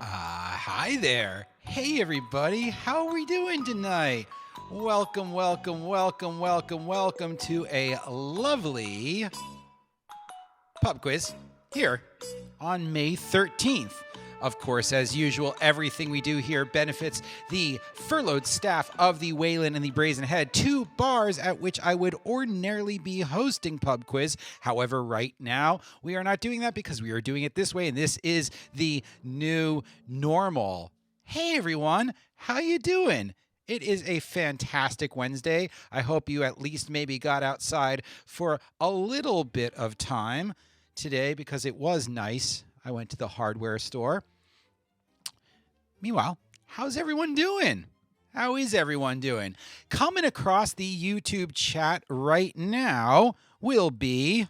Hi there. Hey, everybody. How are we doing tonight? Welcome to a lovely pub quiz here on May 13th. Of course, as usual, everything we do here benefits the furloughed staff of the Waylon and the Brazen Head, two bars at which I would ordinarily be hosting pub quiz. However, right now, we are not doing that because we are doing it this way, and this is the new normal. Hey, everyone. How you doing? It is a fantastic Wednesday. I hope you at least maybe got outside for a little bit of time today because it was nice. I went to the hardware store. Meanwhile, how's everyone doing? How is everyone doing? Coming across the YouTube chat right now will be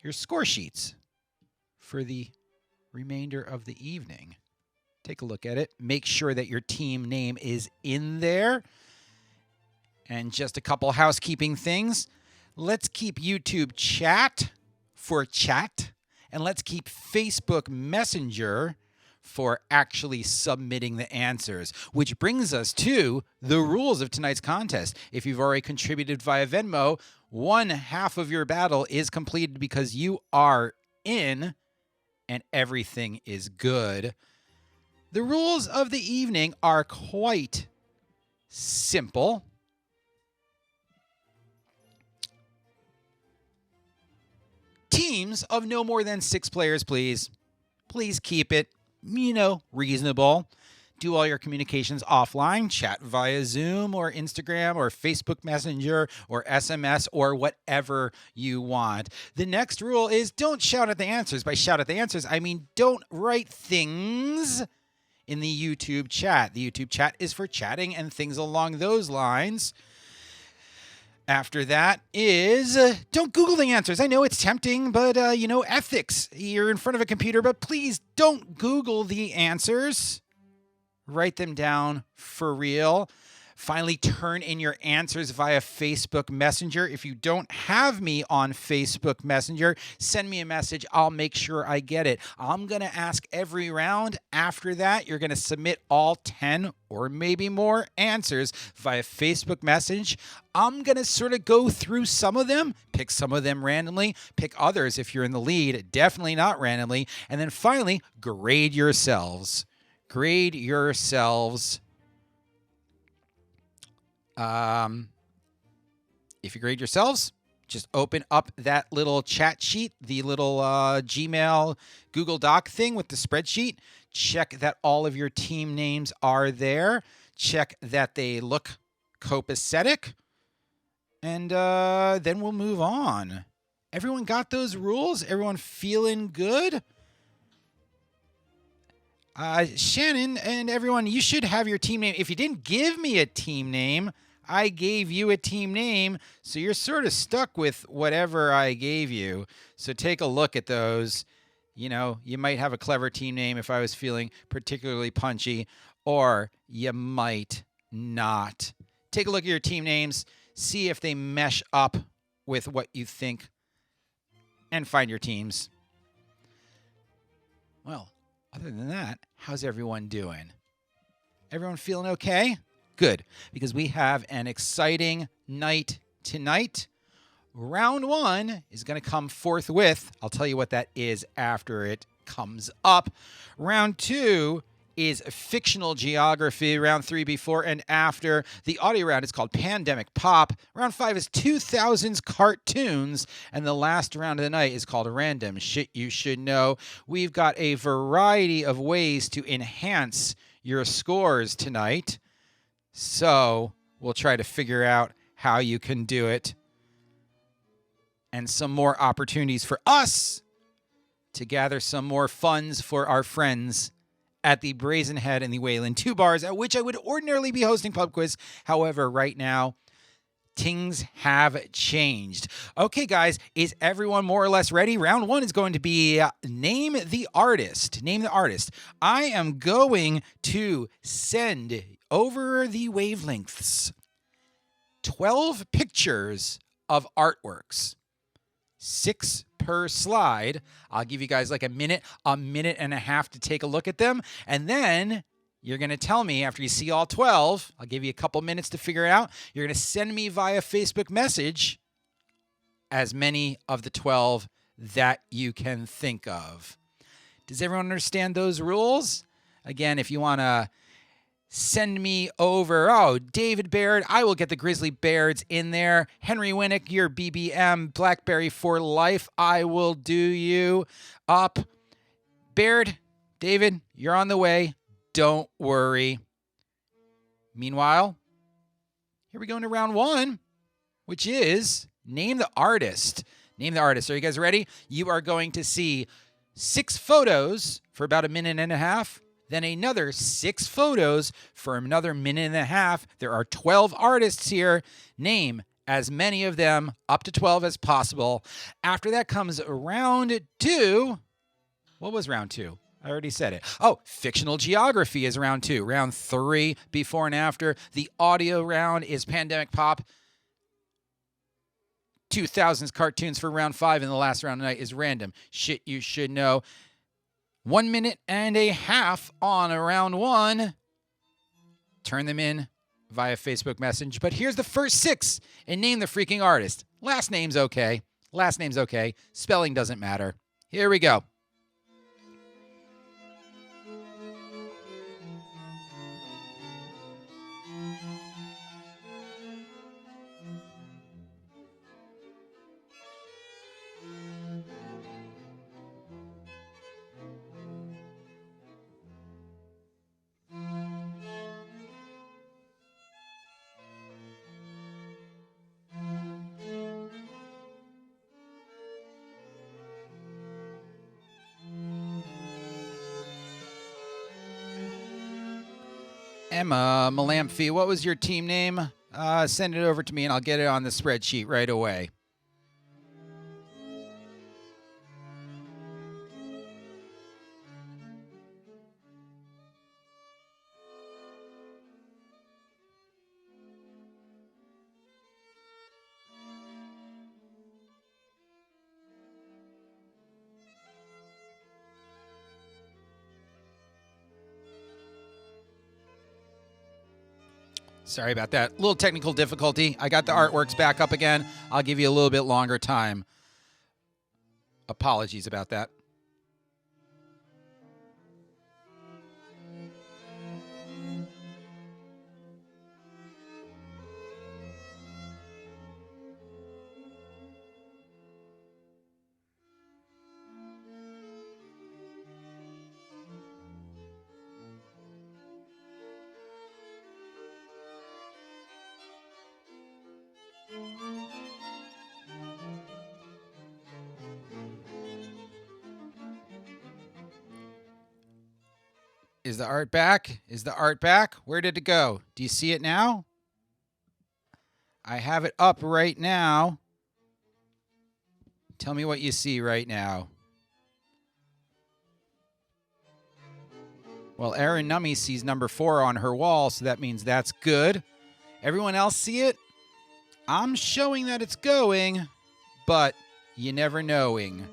your score sheets for the remainder of the evening. Take a look at it. Make sure that your team name is in there. And just a couple housekeeping things. Let's keep YouTube chat for chat. And let's keep Facebook Messenger for actually submitting the answers, which brings us to the rules of tonight's contest. If you've already contributed via Venmo, one half of your battle is completed because you are in and everything is good. The rules of the evening are quite simple. Teams of no more than 6 players, please. Please keep it, reasonable. Do all your communications offline. Chat via Zoom or Instagram or Facebook Messenger or SMS or whatever you want. The next rule is don't shout at the answers. By shout at the answers, I mean don't write things in the YouTube chat. The YouTube chat is for chatting and things along those lines. After that is don't Google the answers. I know it's tempting, but, ethics. You're in front of a computer, but please don't Google the answers. Write them down for real. Finally, turn in your answers via Facebook Messenger. If you don't have me on Facebook Messenger, send me a message. I'll make sure I get it. I'm going to ask every round. After that, you're going to submit all 10 or maybe more answers via Facebook message. I'm going to sort of go through some of them, pick some of them randomly, pick others if you're in the lead, definitely not randomly. And then finally, grade yourselves. Grade yourselves. If you grade yourselves, just open up that little chat sheet, the little Gmail Google Doc thing with the spreadsheet. Check that all of your team names are there. Check that they look copacetic. And then we'll move on. Everyone got those rules? Everyone feeling good? Shannon and everyone, you should have your team name. If you didn't give me a team name, I gave you a team name, so you're sort of stuck with whatever I gave you. So take a look at those. You might have a clever team name if I was feeling particularly punchy, or you might not. Take a look at your team names, see if they mesh up with what you think, and find your teams. Well, other than that, how's everyone doing? Everyone feeling okay? Good, because we have an exciting night tonight. Round 1 is going to come forthwith. I'll tell you what that is after it comes up. Round 2 is fictional geography. Round 3 before and after. The audio round is called Pandemic Pop. Round 5 is 2000s cartoons. And the last round of the night is called Random Shit You Should Know. We've got a variety of ways to enhance your scores tonight. So we'll try to figure out how you can do it. And some more opportunities for us to gather some more funds for our friends at the Brazen Head and the Waylon, 2 bars at which I would ordinarily be hosting pub quiz. However, right now, things have changed. Okay, guys, is everyone more or less ready? Round 1 is going to be name the artist. Name the artist. I am going to send over the wavelengths 12 pictures of artworks. 6 per slide. I'll give you guys like a minute and a half to take a look at them. And then you're going to tell me after you see all 12, I'll give you a couple minutes to figure it out. You're going to send me via Facebook message as many of the 12 that you can think of. Does everyone understand those rules? Again, if you want to send me over, David Baird, I will get the Grizzly Beards in there. Henry Winnick, your BBM, Blackberry for life, I will do you up. Baird, David, you're on the way. Don't worry. Meanwhile, here we go into round 1, which is name the artist. Name the artist. Are you guys ready? You are going to see 6 photos for about a minute and a half, then another 6 photos for another minute and a half. There are 12 artists here. Name as many of them, up to 12 as possible. After that comes round 2. What was round 2? I already said it. Fictional geography is round 2. Round 3, before and after. The audio round is Pandemic Pop. 2000s cartoons for round 5, and the last round tonight is random shit you should know. 1 minute and a half on round 1. Turn them in via Facebook Message. But here's the first 6, and name the freaking artist. Last name's okay. Last name's okay. Spelling doesn't matter. Here we go. Emma Malamphy, what was your team name? Send it over to me and I'll get it on the spreadsheet right away. Sorry about that. Little technical difficulty. I got the artworks back up again. I'll give you a little bit longer time. Apologies about that. Is the art back? Is the art back? Where did it go? Do you see it now? I have it up right now. Tell me what you see right now. Well, Erin Nummy sees number 4 on her wall, so that means that's good. Everyone else see it? I'm showing that it's going, but you never knowing.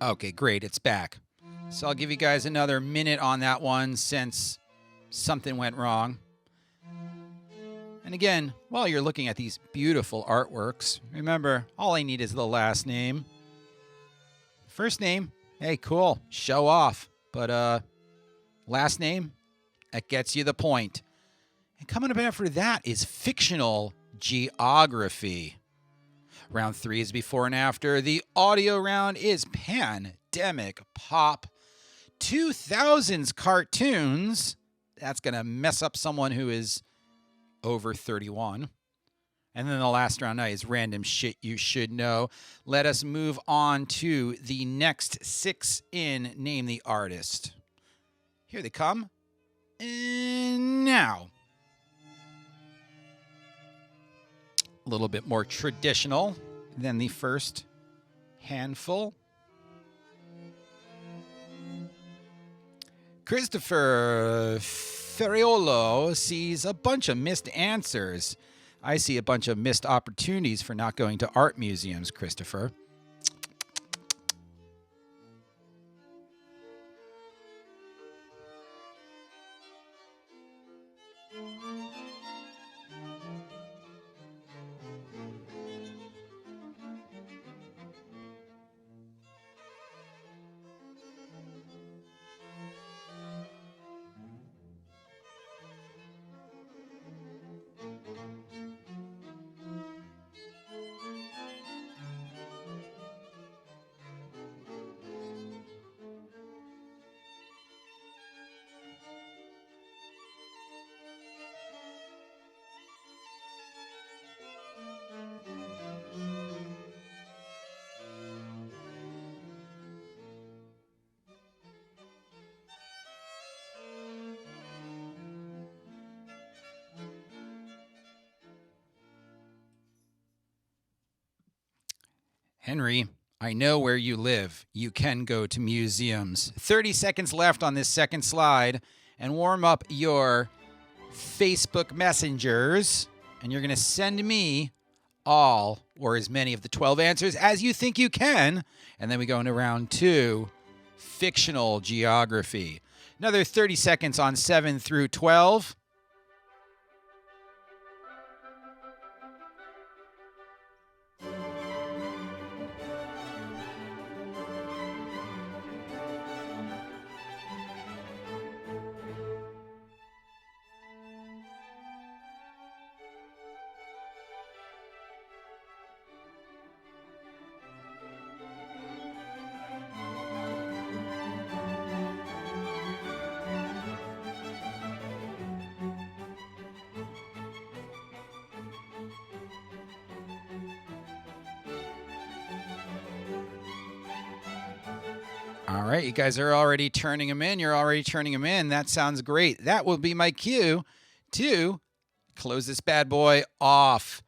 Okay, great. It's back. So I'll give you guys another minute on that one since something went wrong. And again, while you're looking at these beautiful artworks, remember, all I need is the last name. First name, hey, cool, show off. But last name, that gets you the point. And coming up after that is fictional geography. Round 3 is before and after. The audio round is Pandemic Pop. 2000s cartoons. That's going to mess up someone who is over 31. And then the last round is random shit you should know. Let us move on to the next 6 in Name the Artist. Here they come. And now. A little bit more traditional than the first handful. Christopher Ferriolo sees a bunch of missed answers. I see a bunch of missed opportunities for not going to art museums, Christopher. Henry, I know where you live. You can go to museums. 30 seconds left on this second slide, and warm up your Facebook messengers, and you're going to send me all or as many of the 12 answers as you think you can, and then we go into round 2, fictional geography. Another 30 seconds on 7 through 12. All right, you guys are already turning them in. You're already turning them in. That sounds great. That will be my cue to close this bad boy off.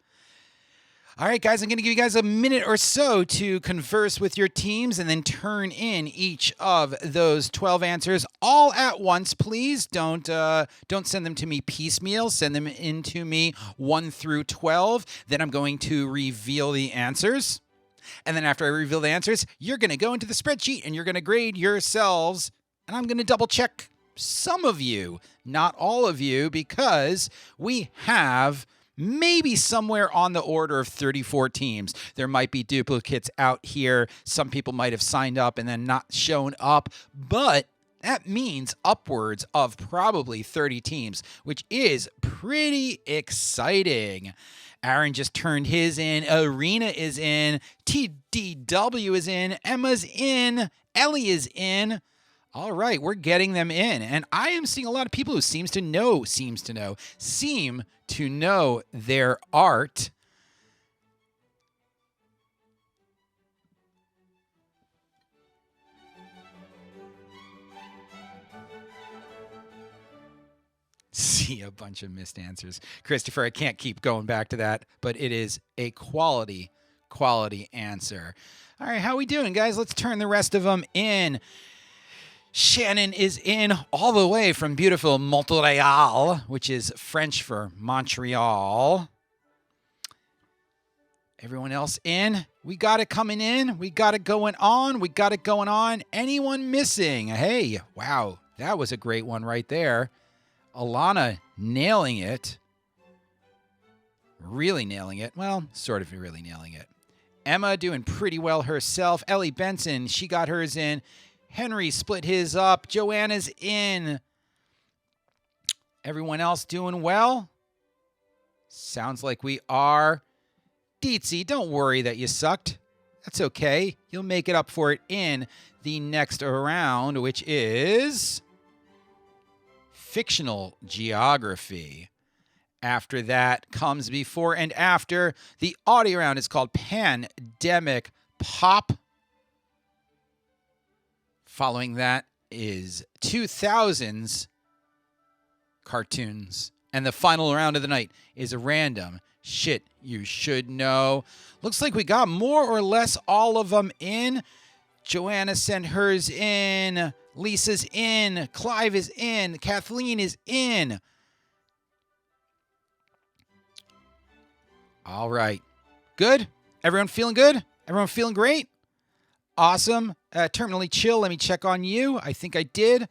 All right, guys, I'm going to give you guys a minute or so to converse with your teams and then turn in each of those 12 answers all at once, please. Don't send them to me piecemeal. Send them in to me 1 through 12. Then I'm going to reveal the answers. And then after I reveal the answers, you're going to go into the spreadsheet and you're going to grade yourselves. And I'm going to double check some of you, not all of you, because we have maybe somewhere on the order of 34 teams. There might be duplicates out here. Some people might have signed up and then not shown up, but that means upwards of probably 30 teams, which is pretty exciting. Aaron just turned his in. Arena is in. TDW is in. Emma's in. Ellie is in. All right, we're getting them in. And I am seeing a lot of people who seem to know their art. See a bunch of missed answers. Christopher, I can't keep going back to that, but it is a quality answer. All right, how we doing, guys? Let's turn the rest of them in. Shannon is in all the way from beautiful Montreal, which is French for Montreal. Everyone else in? We got it coming in. We got it going on. Anyone missing? Hey, wow, that was a great one right there. Alana nailing it. Really nailing it. Well, sort of really nailing it. Emma doing pretty well herself. Ellie Benson, she got hers in. Henry split his up. Joanna's in. Everyone else doing well? Sounds like we are. Deetsy, don't worry that you sucked. That's okay. You'll make it up for it in the next round, which is fictional geography. After that comes before and after. The audio round is called Pandemic Pop. Following that is 2000s cartoons. And the final round of the night is a random shit you should know. Looks like we got more or less all of them in. Joanna sent hers in. Lisa's in. Clive is in. Kathleen is in. All right. Good? Everyone feeling good? Everyone feeling great? Awesome. Terminally chill. Let me check on you. I think I did.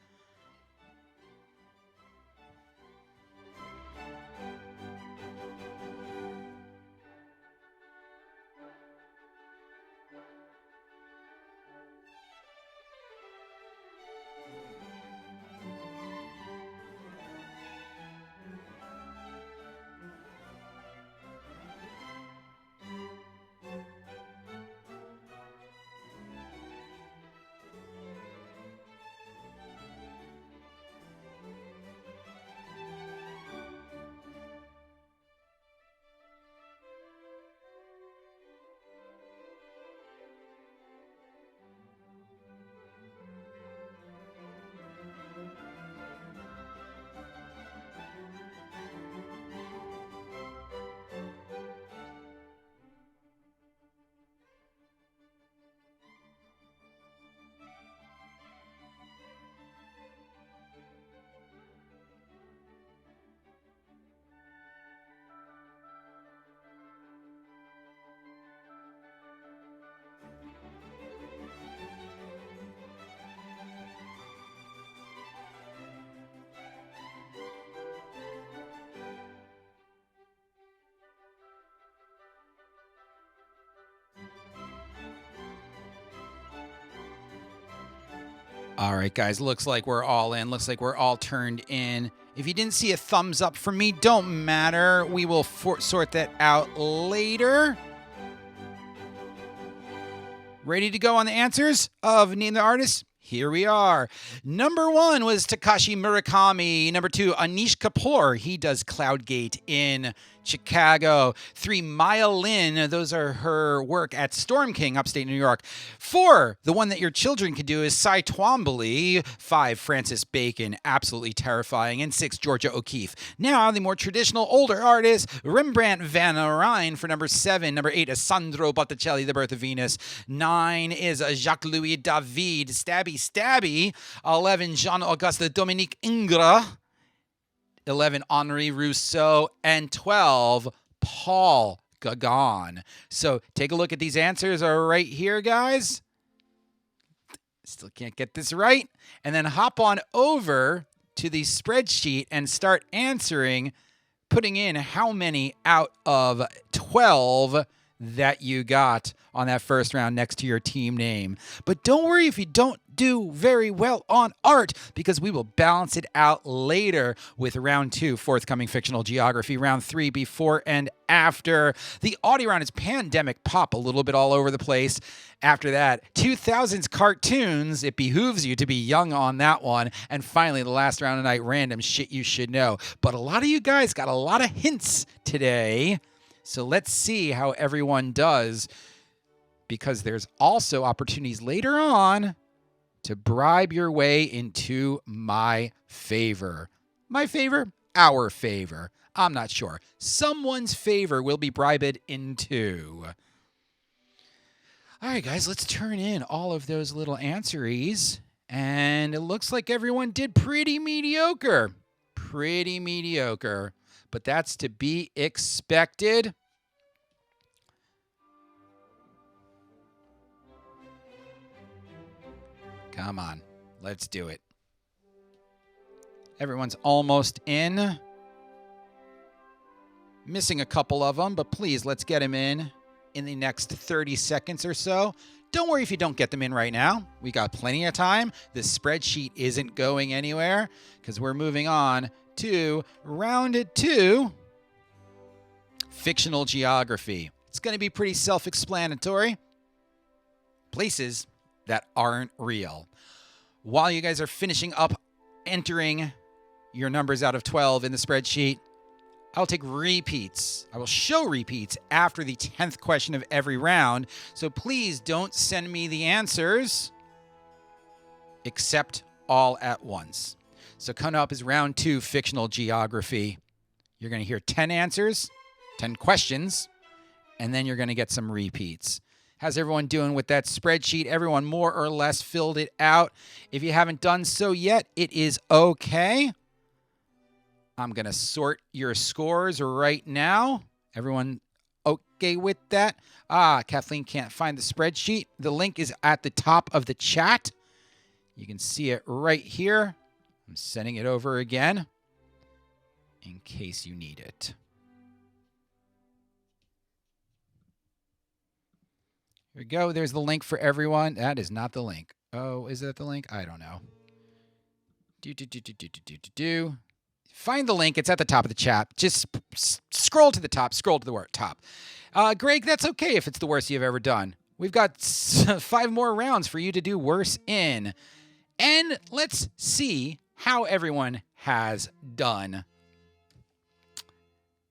All right, guys, looks like we're all in. Looks like we're all turned in. If you didn't see a thumbs up from me, don't matter. We will sort that out later. Ready to go on the answers of Name the Artist? Here we are. Number 1 was Takashi Murakami. Number 2, Anish Kapoor. He does Cloudgate in Chicago. 3, Maya Lin. Those are her work at Storm King, upstate New York. 4, the one that your children could do is Cy Twombly. 5, Francis Bacon. Absolutely terrifying. And 6, Georgia O'Keeffe. Now, the more traditional older artist, Rembrandt van Rijn for number 7. Number 8 is Sandro Botticelli, The Birth of Venus. 9 is Jacques-Louis David, Stabby Stabby. 11, Jean-Auguste Dominique Ingres. 11, Henri Rousseau, and 12, Paul Gauguin. So take a look at these answers are right here, guys. Still can't get this right. And then hop on over to the spreadsheet and start answering, putting in how many out of 12 that you got on that first round next to your team name. But don't worry if you don't do very well on art, because we will balance it out later with round 2, forthcoming fictional geography, round 3, before and after. The audio round is pandemic pop, a little bit all over the place. After that, 2000s cartoons. It behooves you to be young on that one. And finally, the last round of night, random shit you should know. But a lot of you guys got a lot of hints today. So let's see how everyone does, because there's also opportunities later on to bribe your way into my favor. My favor? Our favor. I'm not sure. Someone's favor will be bribed into. All right, guys, let's turn in all of those little answeries. And it looks like everyone did pretty mediocre. Pretty mediocre. But that's to be expected. Come on, let's do it. Everyone's almost in. Missing a couple of them, but please, let's get them in the next 30 seconds or so. Don't worry if you don't get them in right now. We got plenty of time. This spreadsheet isn't going anywhere because we're moving on to round 2, fictional geography. It's going to be pretty self-explanatory. Places that aren't real. While you guys are finishing up entering your numbers out of 12 in the spreadsheet, I'll take repeats. I will show repeats after the 10th question of every round. So please don't send me the answers except all at once. So coming up is round 2, fictional geography. You're going to hear 10 answers, 10 questions, and then you're going to get some repeats. How's everyone doing with that spreadsheet? Everyone more or less filled it out. If you haven't done so yet, it is okay. I'm going to sort your scores right now. Everyone okay with that? Kathleen can't find the spreadsheet. The link is at the top of the chat. You can see it right here. I'm sending it over again in case you need it. Here we go. There's the link for everyone. That is not the link. Oh, is that the link? I don't know. Find the link. It's at the top of the chat. Just scroll to the top. Scroll to the top. Greg, that's okay if it's the worst you've ever done. We've got 5 more rounds for you to do worse in. And let's see how everyone has done.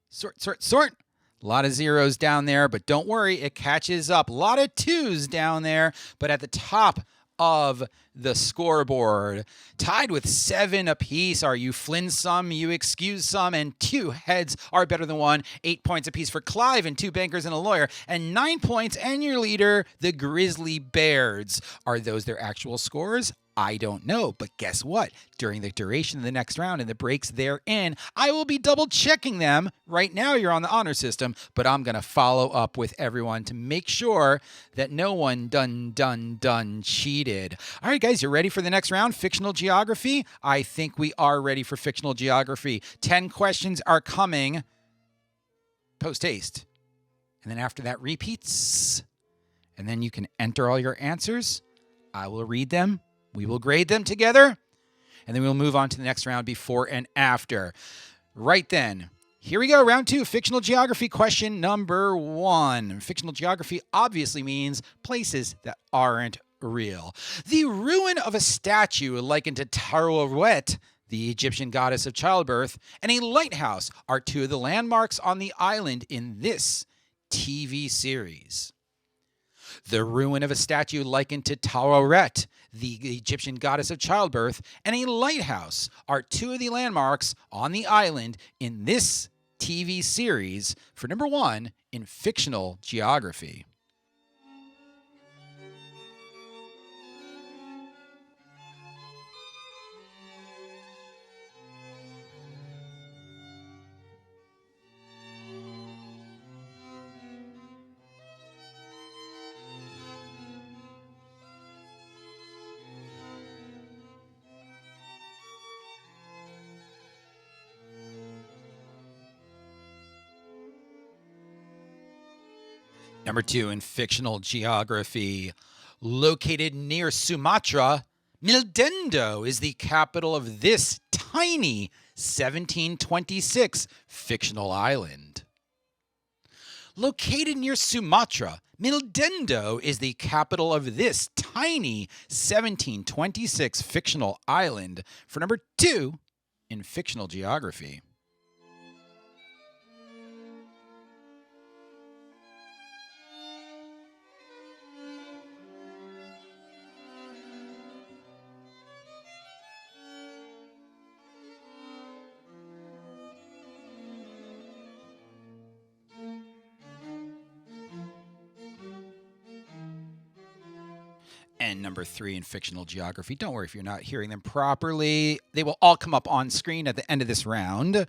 Sort. A lot of zeros down there, but don't worry, it catches up. A lot of 2s down there, but at the top of the scoreboard, tied with 7 apiece are you Flynn some, you excuse some, and 2 heads are better than 1. 8 points apiece for Clive and 2 bankers and a lawyer, and 9 points, and your leader, the Grizzly Bears. Are those their actual scores? I don't know, but guess what? During the duration of the next round and the breaks therein, I will be double checking them. Right now you're on the honor system, but I'm going to follow up with everyone to make sure that no one done cheated. All right, guys, you ready for the next round? Fictional geography? I think we are ready for fictional geography. 10 questions are coming post-haste. And then after that, repeats. And then you can enter all your answers. I will read them. We will grade them together, and then we'll move on to the next round, before and after. Right then, here we go, round 2, fictional geography, question number 1. Fictional geography obviously means places that aren't real. The ruin of a statue likened to Tarouet, the Egyptian goddess of childbirth, and a lighthouse are 2 of the landmarks on the island in this TV series. The ruin of a statue likened to Tarouet, the Egyptian goddess of childbirth, and a lighthouse are 2 of the landmarks on the island in this TV series for number 1 in fictional geography. Number 2 in fictional geography. Located near Sumatra, Mildendo is the capital of this tiny 1726 fictional island. Located near Sumatra, Mildendo is the capital of this tiny 1726 fictional island for number 2 in fictional geography. And number 3 in fictional geography. Don't worry if you're not hearing them properly. They will all come up on screen at the end of this round.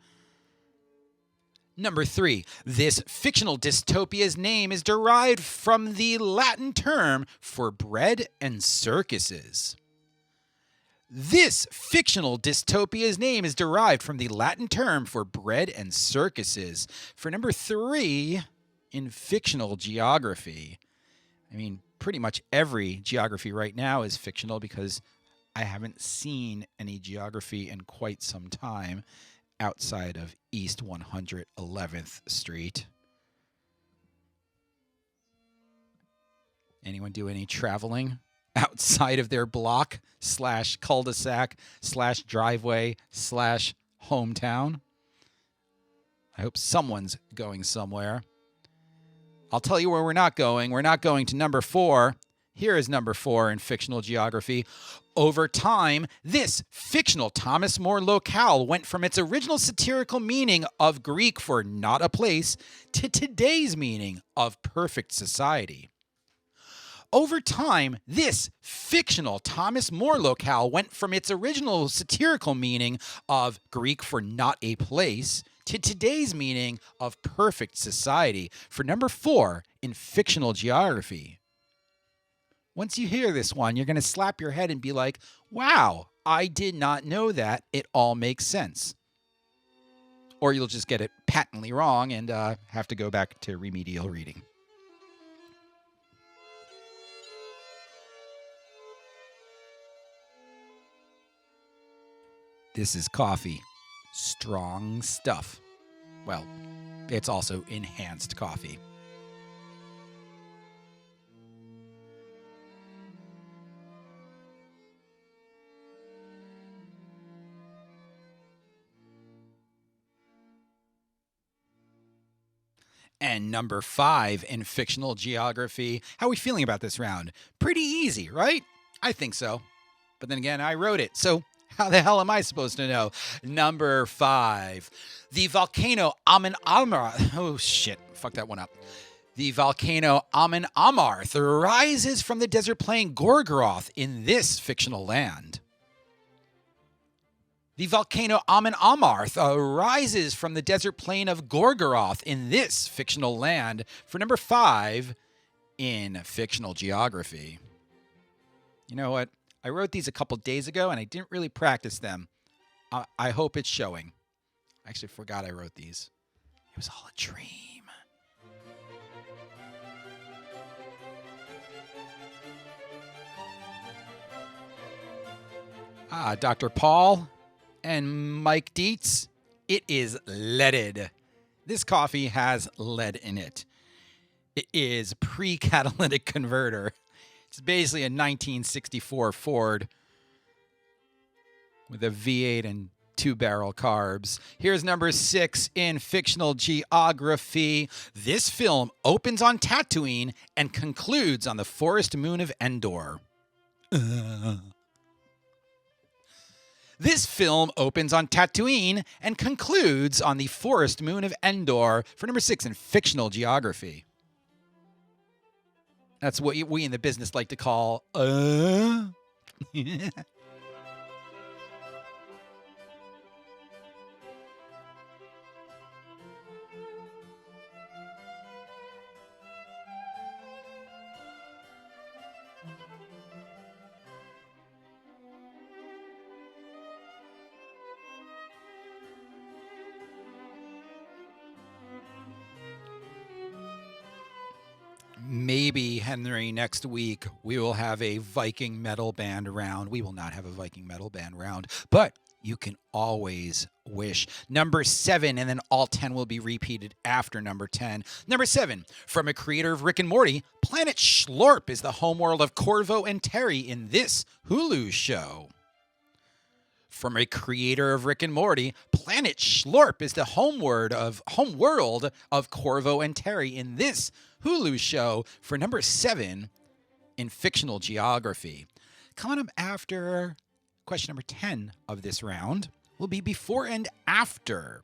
Number 3. This fictional dystopia's name is derived from the Latin term for bread and circuses. This fictional dystopia's name is derived from the Latin term for bread and circuses. For number 3 in fictional geography. I mean, pretty much every geography right now is fictional because I haven't seen any geography in quite some time outside of East 111th Street. Anyone do any traveling outside of their block / cul-de-sac / driveway / hometown? I hope someone's going somewhere. I'll tell you where we're not going. We're not going to number 4. Here is number 4 in fictional geography. Over time, this fictional Thomas More locale went from its original satirical meaning of Greek for not a place to today's meaning of perfect society. Over time, this fictional Thomas More locale went from its original satirical meaning of Greek for not a place to today's meaning of perfect society for number 4 in fictional geography. Once you hear this one, you're going to slap your head and be like, wow, I did not know that. It all makes sense. Or you'll just get it patently wrong and have to go back to remedial reading. This is coffee. Strong stuff. Well, it's also enhanced coffee. And number 5 in fictional geography. How are we feeling about this round? Pretty easy, right? I think so. But then again, I wrote it, so how the hell am I supposed to know? Number 5. The volcano Amen Amarth. Oh, shit. Fuck that one up. The volcano Amen Amarth rises from the desert plain Gorgoroth in this fictional land. The volcano Amen Amarth rises from the desert plain of Gorgoroth in this fictional land for number 5 in fictional geography. You know what? I wrote these a couple days ago, and I didn't really practice them. I hope it's showing. I actually forgot I wrote these. It was all a dream. Dr. Paul and Mike Dietz, it is leaded. This coffee has lead in it. It is pre-catalytic converter. It's basically a 1964 Ford with a V8 and 2-barrel carbs. Here's number 6 in fictional geography. This film opens on Tatooine and concludes on the forest moon of Endor. This film opens on Tatooine and concludes on the forest moon of Endor for number 6 in fictional geography. That's what we in the business like to call, Maybe, Henry, next week we will have a Viking metal band round. We will not have a Viking metal band round, but you can always wish. Number 7, and then all 10 will be repeated after number 10. Number 7, from a creator of Rick and Morty, Planet Schlorp is the homeworld of Corvo and Terry in this Hulu show. From a creator of Rick and Morty, Planet Schlorp is the homeworld of Corvo and Terry in this Hulu show for number 7 in fictional geography. Coming up after question number 10 of this round will be before and after.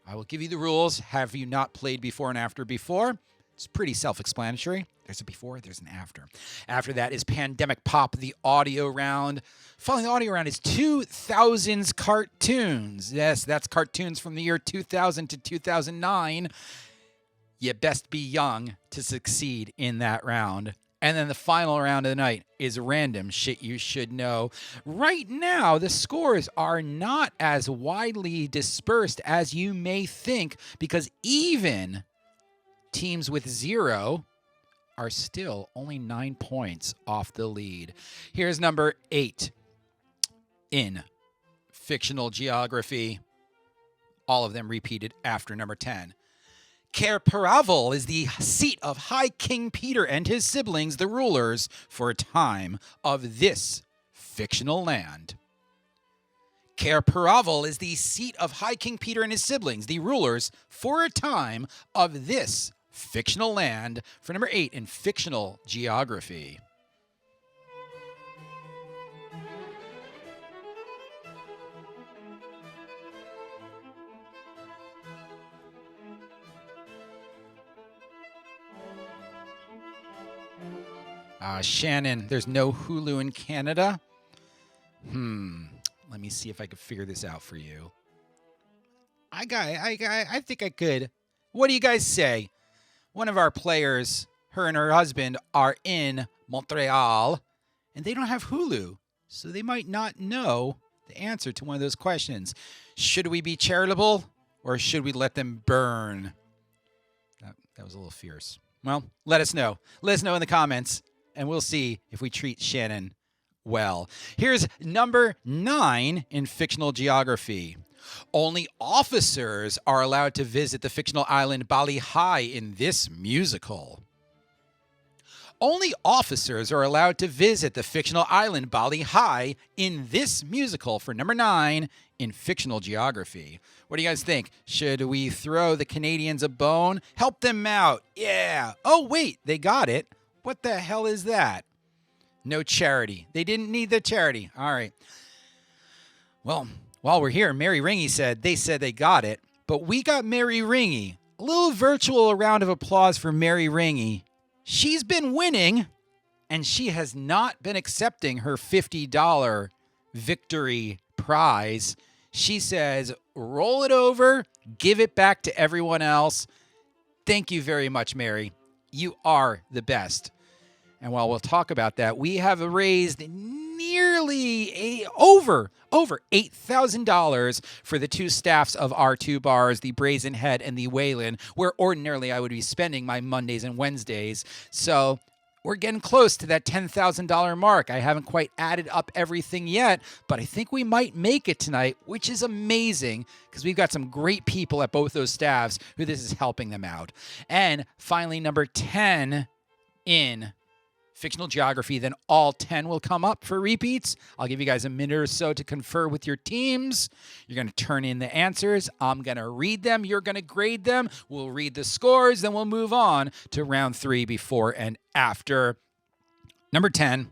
I will give you the rules. Have you not played before and after before? It's pretty self-explanatory. There's a before, there's an after. After that is Pandemic Pop, the audio round. Following the audio round is 2000s cartoons. Yes, that's cartoons from the year 2000 to 2009. You best be young to succeed in that round. And then the final round of the night is random shit you should know. Right now, the scores are not as widely dispersed as you may think, because even teams with 0 are still only 9 points off the lead. Here's number 8 in fictional geography. All of them repeated after number 10. Cair Paravel is the seat of High King Peter and his siblings, the rulers, for a time of this fictional land. Cair Paravel is the seat of High King Peter and his siblings, the rulers, for a time of this fictional land for number 8 in fictional geography. Shannon, there's no Hulu in Canada. Let me see if I can figure this out for you. I think I could. What do you guys say? One of our players, her and her husband, are in Montreal, and they don't have Hulu, so they might not know the answer to one of those questions. Should we be charitable, or should we let them burn? That was a little fierce. Well, let us know. Let us know in the comments, and we'll see if we treat Shannon well. Here's number 9 in fictional geography. Only officers are allowed to visit the fictional island Bali High in this musical. Only officers are allowed to visit the fictional island Bali High in this musical for number 9 in fictional geography. What do you guys think? Should we throw the Canadians a bone? Help them out. Yeah. Oh, wait, they got it. What the hell is that? No charity. They didn't need the charity. All right. Well, while we're here, Mary Ringy said they got it, but we got Mary Ringy. A little virtual round of applause for Mary Ringy. She's been winning, and she has not been accepting her $50 victory prize. She says, roll it over, give it back to everyone else. Thank you very much, Mary. You are the best. And while we'll talk about that, we have raised nearly over $8,000 for the two staffs of our two bars, the Brazen Head and the Waylon, where ordinarily I would be spending my Mondays and Wednesdays. So we're getting close to that $10,000 mark. I haven't quite added up everything yet, but I think we might make it tonight, which is amazing because we've got some great people at both those staffs who this is helping them out. And finally, number 10 in fictional geography, then all 10 will come up for repeats. I'll give you guys a minute or so to confer with your teams. You're going to turn in the answers. I'm going to read them. You're going to grade them. We'll read the scores. Then we'll move on to round 3 before and after. Number 10.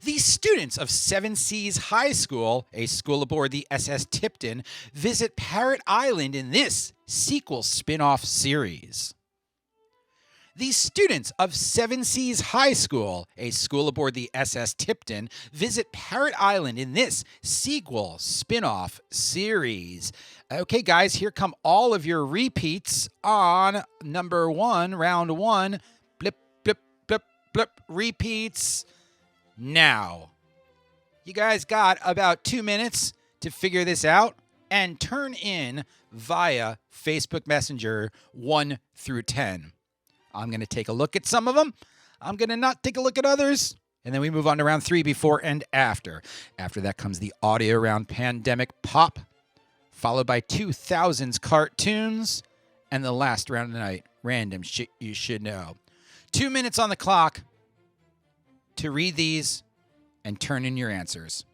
The students of Seven Seas High School, a school aboard the SS Tipton, visit Parrot Island in this sequel spin-off series. The students of Seven Seas High School, a school aboard the SS Tipton, visit Parrot Island in this sequel spin-off series. Okay, guys, here come all of your repeats on number 1, round 1. Blip, blip, blip, blip. Repeats now. You guys got about 2 minutes to figure this out and turn in via Facebook Messenger 1 through 10. I'm going to take a look at some of them. I'm going to not take a look at others. And then we move on to round 3 before and after. After that comes the audio round Pandemic Pop, followed by 2000s cartoons, and the last round of the night, random shit you should know. 2 minutes on the clock to read these and turn in your answers.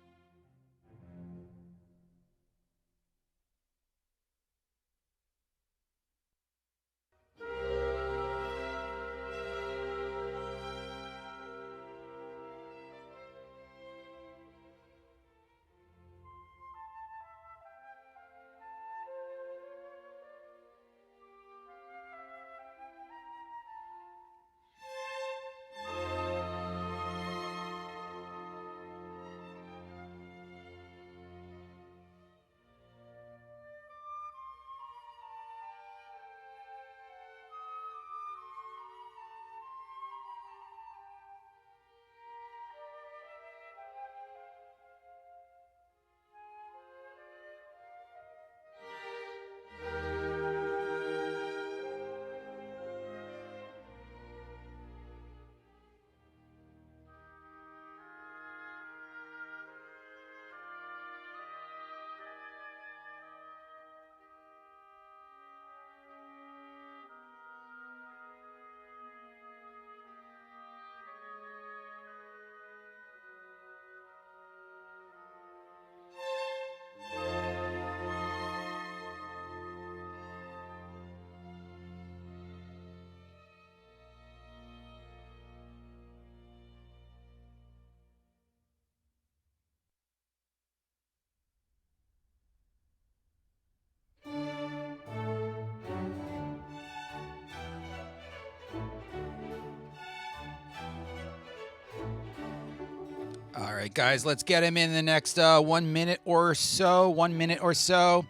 right, guys, let's get him in the next 1 minute or so. 1 minute or so.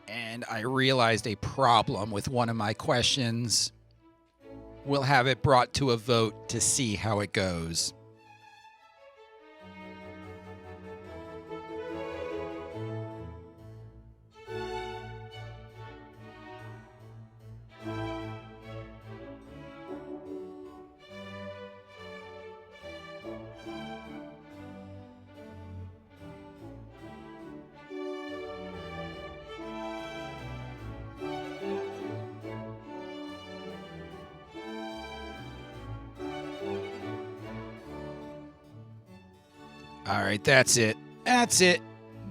And I realized a problem with one of my questions. We'll have it brought to a vote to see how it goes. All right, that's it. That's it.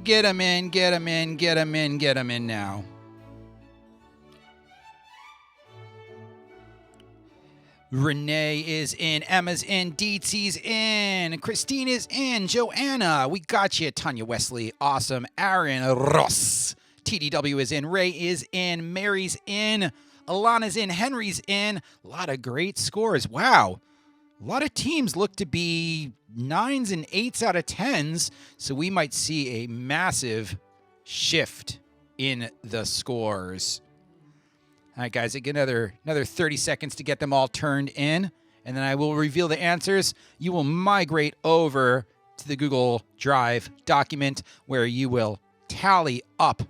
Get him in, get him in, get him in, get him in now. Renee is in, Emma's in, Deetsy's in, Christine is in, Joanna, we got you, Tanya Wesley, awesome, Aaron Ross, TDW is in, Ray is in, Mary's in, Alana's in, Henry's in, a lot of great scores, wow. A lot of teams look to be 9s and 8s out of 10s, so we might see a massive shift in the scores. All right, guys, I get another 30 seconds to get them all turned in, and then I will reveal the answers. You will migrate over to the Google Drive document where you will tally up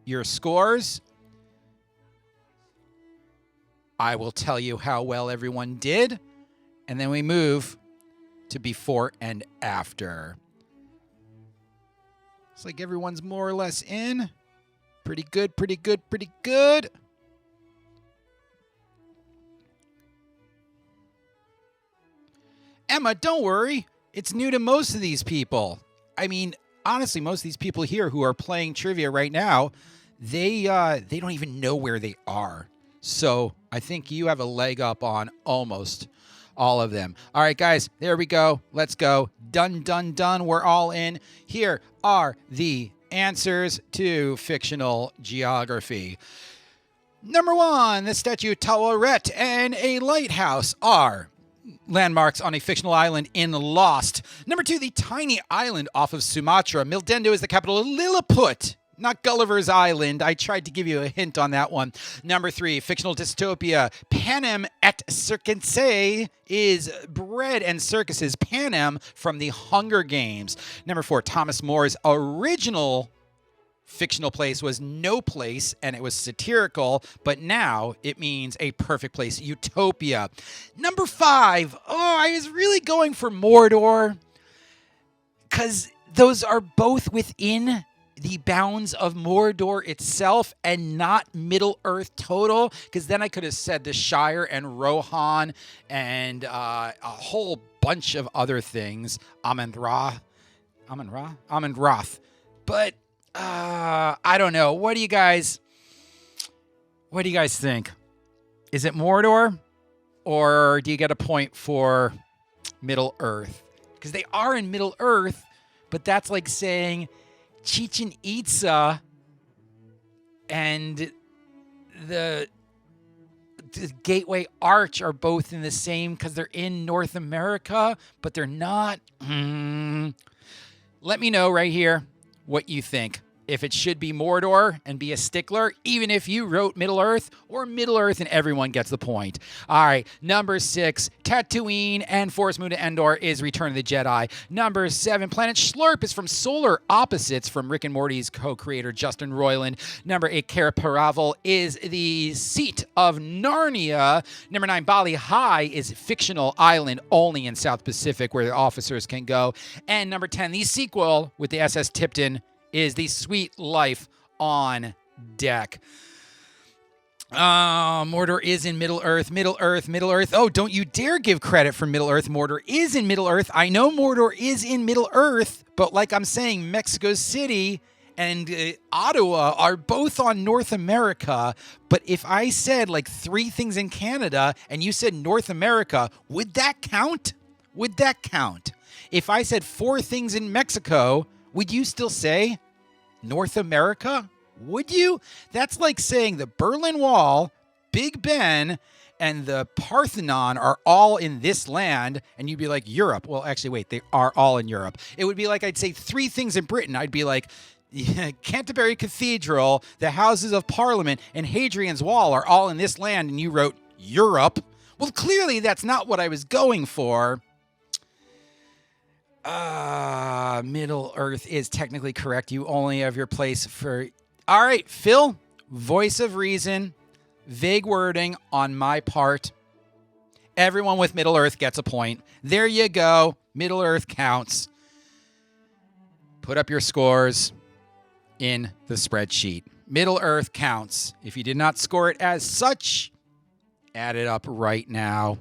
your scores. I will tell you how well everyone did. And then we move to before and after. Looks like everyone's more or less in. Pretty good, pretty good, pretty good. Emma, don't worry. It's new to most of these people. I mean, honestly, most of these people here who are playing trivia right now, they don't even know where they are. So I think you have a leg up on almost all of them. All right, guys, there we go. Let's go. Done, done, done. We're all in. Here are the answers to fictional geography. Number 1, the statue Taweret and a lighthouse are landmarks on a fictional island in Lost. Number 2, the tiny island off of Sumatra. Mildendo is the capital of Lilliput, not Gulliver's Island. I tried to give you a hint on that one. Number 3, fictional dystopia. Panem et Circenses is bread and circuses. Panem from the Hunger Games. Number 4, Thomas More's original fictional place was No Place, and it was satirical, but now it means a perfect place, Utopia. Number 5, I was really going for Mordor, because those are both within the bounds of Mordor itself and not Middle-earth total, because then I could have said the Shire and Rohan and a whole bunch of other things. Amon-Ra? Amon-Roth. But I don't know. What do you guys think? Is it Mordor, or do you get a point for Middle-earth? Because they are in Middle-earth, but that's like saying Chichen Itza and the Gateway Arch are both in the same, because they're in North America, but they're not. Let me know right here what you think. If it should be Mordor and be a stickler, even if you wrote Middle-earth, or Middle-earth and everyone gets the point. All right, number 6, Tatooine and Forest Moon to Endor is Return of the Jedi. Number 7, Planet Schlurp is from Solar Opposites from Rick and Morty's co-creator Justin Roiland. Number 8, Karaparavel is the seat of Narnia. Number 9, Bali High is fictional island only in South Pacific where the officers can go. And number 10, the sequel with the SS Tipton is The Sweet Life on Deck. Mordor is in Middle-earth, Middle-earth, Middle-earth. Oh, don't you dare give credit for Middle-earth. Mordor is in Middle-earth. I know Mordor is in Middle-earth, but like I'm saying, Mexico City and Ottawa are both on North America. But if I said like 3 things in Canada and you said North America, would that count? Would that count? If I said 4 things in Mexico, would you still say North America? Would you? That's like saying the Berlin Wall, Big Ben, and the Parthenon are all in this land, and you'd be like, Europe. Well, actually, wait, they are all in Europe. It would be like I'd say 3 things in Britain. I'd be like, Canterbury Cathedral, the Houses of Parliament, and Hadrian's Wall are all in this land, and you wrote Europe. Well, clearly that's not what I was going for. Middle Earth is technically correct. You only have your place for... All right, Phil, voice of reason, vague wording on my part. Everyone with Middle Earth gets a point. There you go. Middle Earth counts. Put up your scores in the spreadsheet. Middle Earth counts. If you did not score it as such, add it up right now.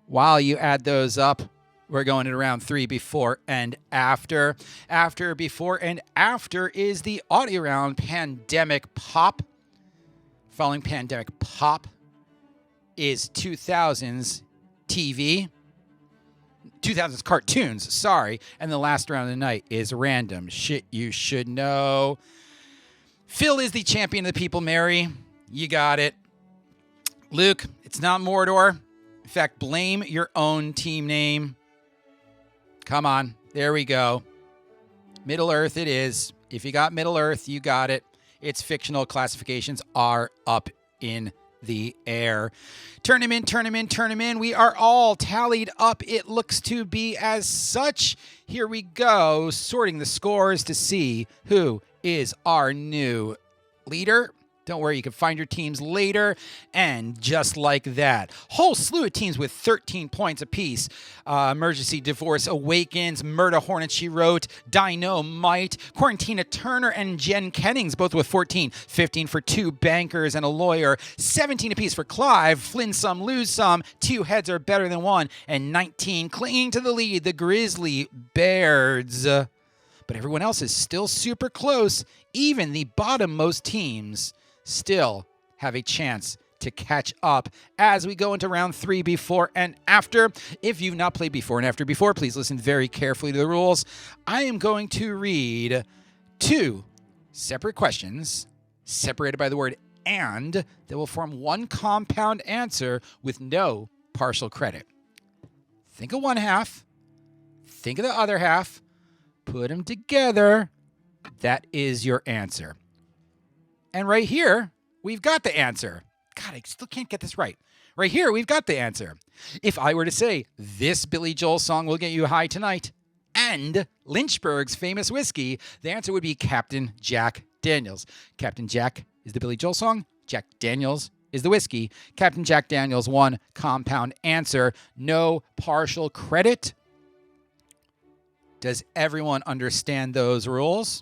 While you add those up, we're going to round 3, before and after. After, before, and after is the audio round, Pandemic Pop. Following Pandemic Pop is 2000s TV. 2000s cartoons, sorry. And the last round of the night is random shit you should know. Phil is the champion of the people, Mary. You got it. Luke, it's not Mordor. In fact, blame your own team name. Come on. There we go. Middle Earth it is. If you got Middle Earth, you got it. Its fictional classifications are up in the air. Turn him in. We are all tallied up. It looks to be as such. Here we go, sorting the scores to see who is our new leader. Don't worry, you can find your teams later. And just like that, whole slew of teams with 13 points apiece. Emergency Divorce Awakens, Murda Hornet She Wrote, Dynamite, Quarantina Turner, and Jen Kennings, both with 14. 15 for 2 bankers and a lawyer. 17 apiece for Clive, Flynn Some, Lose Some, 2 heads are better than 1. And 19 clinging to the lead, the Grizzly Bears. But everyone else is still super close. Even the bottom-most teams still have a chance to catch up as we go into round 3, before and after. If you've not played before and after before, please listen very carefully to the rules. I am going to read 2 separate questions separated by the word and that will form one compound answer with no partial credit. Think of one half, think of the other half, put them together. That is your answer. And right here, we've got the answer. God, I still can't get this right. Right here, we've got the answer. If I were to say, this Billy Joel song will get you high tonight, and Lynchburg's famous whiskey, the answer would be Captain Jack Daniels. Captain Jack is the Billy Joel song. Jack Daniels is the whiskey. Captain Jack Daniels, one compound answer. No partial credit. Does everyone understand those rules?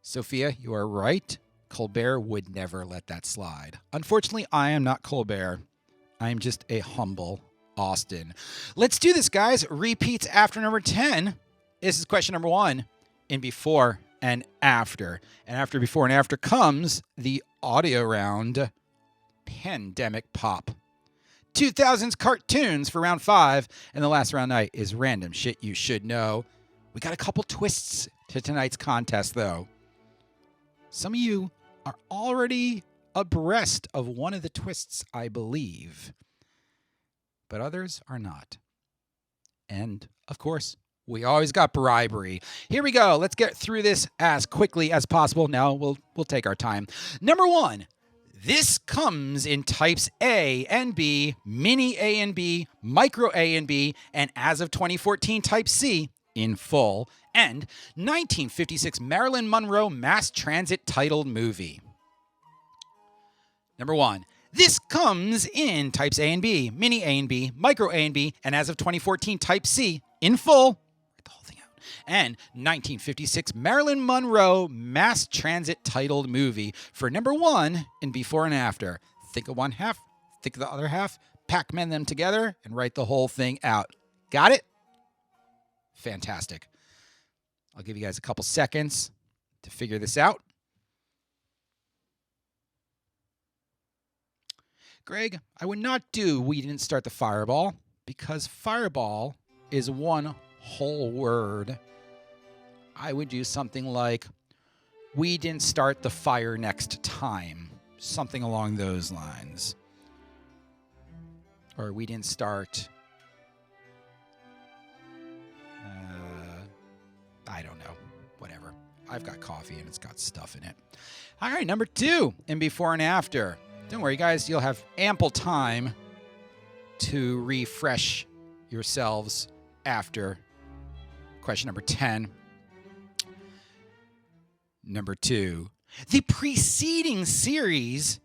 Sophia, you are right. Colbert would never let that slide. Unfortunately, I am not Colbert. I am just a humble Austin. Let's do this, guys. Repeats after number 10. This is question number 1 in before and after. And after before and after comes the audio round, Pandemic Pop. 2000s cartoons for round 5. And the last round night is random shit you should know. We got a couple twists to tonight's contest, though. Some of you are already abreast of one of the twists, I believe, but others are not. And, of course, we always got bribery. Here we go. Let's get through this as quickly as possible. Now we'll take our time. Number 1. This comes in types A and B, mini A and B, micro A and B, and as of 2014, type C in full, and 1956 Marilyn Monroe mass transit titled movie. Number 1. This comes in types A and B, mini A and B, micro A and B, and as of 2014, type C in full. Write the whole thing out. And 1956 Marilyn Monroe mass transit titled movie for number 1 in before and after. Think of one half, think of the other half, Pac-Man them together, and write the whole thing out. Got it? Fantastic. I'll give you guys a couple seconds to figure this out. Greg, I would not do we didn't start the fireball because fireball is one whole word. I would do something like we didn't start the fire next time. something along those lines. Or we didn't start. I don't know. Whatever. I've got coffee and it's got stuff in it. All right, number 2, in before and after. Don't worry, guys. You'll have ample time to refresh yourselves after question number 10. Number 2. The preceding series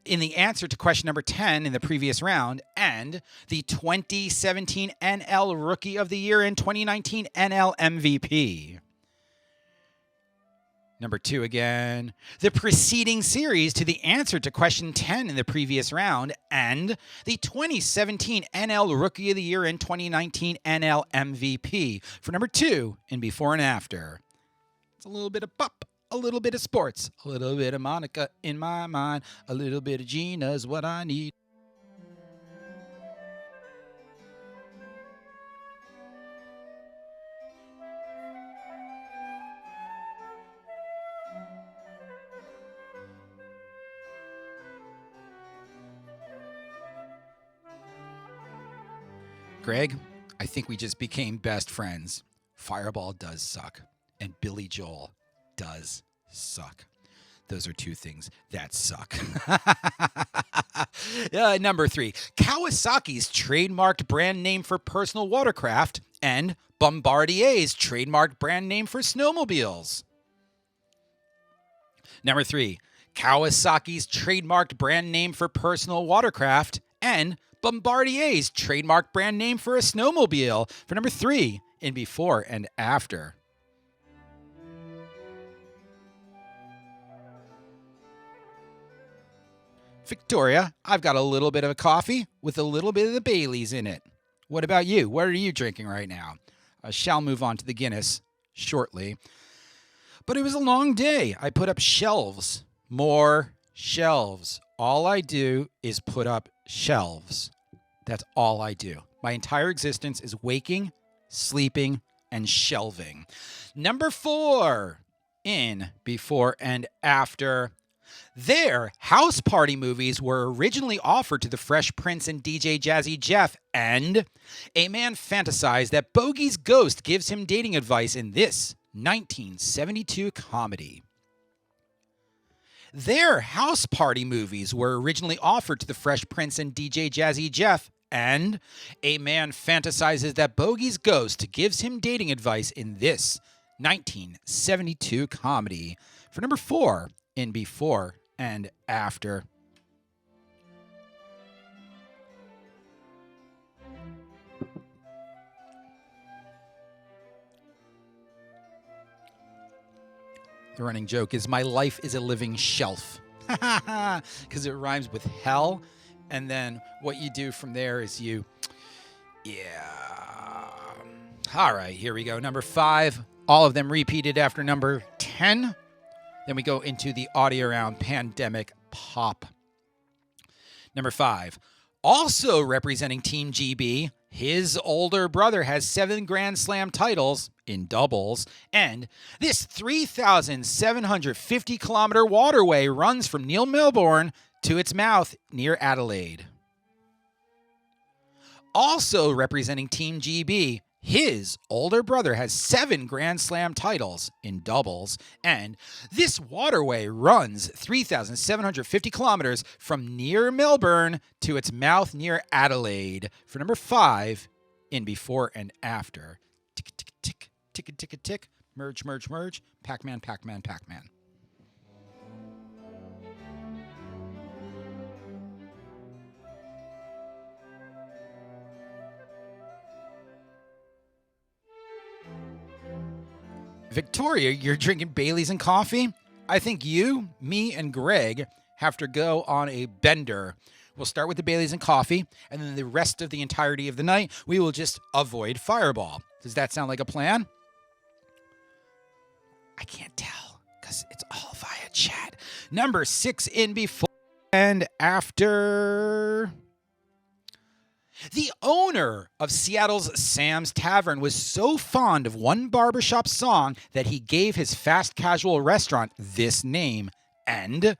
in the answer to question number 10 in the previous round and the 2017 NL Rookie of the Year and 2019 NL MVP. Number 2 again. The preceding series to the answer to question 10 in the previous round and the 2017 NL Rookie of the Year and 2019 NL MVP for number 2 in before and after. It's a little bit of pop, a little bit of sports, a little bit of Monica in my mind, a little bit of Gina's what I need. Greg, I think we just became best friends. Fireball does suck, and Billy Joel does suck. Those are 2 things that suck. Number 3, Kawasaki's trademarked brand name for personal watercraft and Bombardier's trademarked brand name for snowmobiles. Number 3, Kawasaki's trademarked brand name for personal watercraft and Bombardier's trademark brand name for a snowmobile for number 3 in before and after. Victoria, I've got a little bit of a coffee with a little bit of the Baileys in it. What about you? What are you drinking right now? I shall move on to the Guinness shortly. But it was a long day. I put up shelves. More shelves. All I do is put up shelves. That's all I do. My entire existence is waking, sleeping, and shelving. Number 4, in before and after. Their house party movies were originally offered to the Fresh Prince and DJ Jazzy Jeff, and a man fantasized that Bogey's ghost gives him dating advice in this 1972 comedy. Their house party movies were originally offered to the Fresh Prince and DJ Jazzy Jeff, and a man fantasizes that Bogey's ghost gives him dating advice in this 1972 comedy. For number 4, in before and after. The running joke is my life is a living shelf. Because it rhymes with hell. And then what you do from there is you... Yeah. All right, here we go. Number 5. All of them repeated after number 10. Then we go into the audio round pandemic pop. Number 5. Also representing Team GB, his older brother has 7 Grand Slam titles in doubles, and this 3,750-kilometer waterway runs from near Melbourne to its mouth near Adelaide. Also representing Team GB, his older brother has 7 Grand Slam titles in doubles, and this waterway runs 3,750 kilometers from near Melbourne to its mouth near Adelaide. For number 5, in before and after. Tick, tick, tick, tick, tick, tick, merge, merge, merge, Pac-Man, Pac-Man, Pac-Man. Victoria, you're drinking Baileys and coffee? I think you, me, and Greg have to go on a bender. We'll start with the Baileys and coffee, and then the rest of the entirety of the night, we will just avoid Fireball. Does that sound like a plan? I can't tell, because it's all via chat. Number 6, in before and after. The owner of Seattle's Sam's Tavern was so fond of one barbershop song that he gave his fast casual restaurant this name. And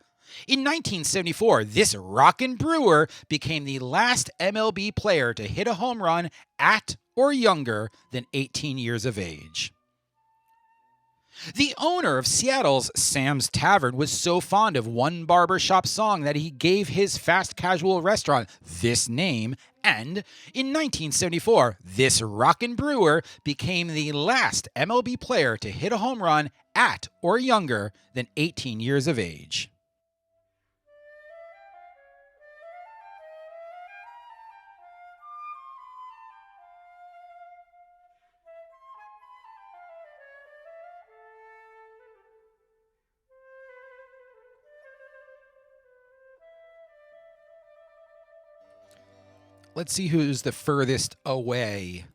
In 1974, this rockin' brewer became the last MLB player to hit a home run at or younger than 18 years of age. The owner of Seattle's Sam's Tavern was so fond of one barbershop song that he gave his fast casual restaurant this name, and in 1974, this rockin' brewer became the last MLB player to hit a home run at or younger than 18 years of age. Let's see who's the furthest away.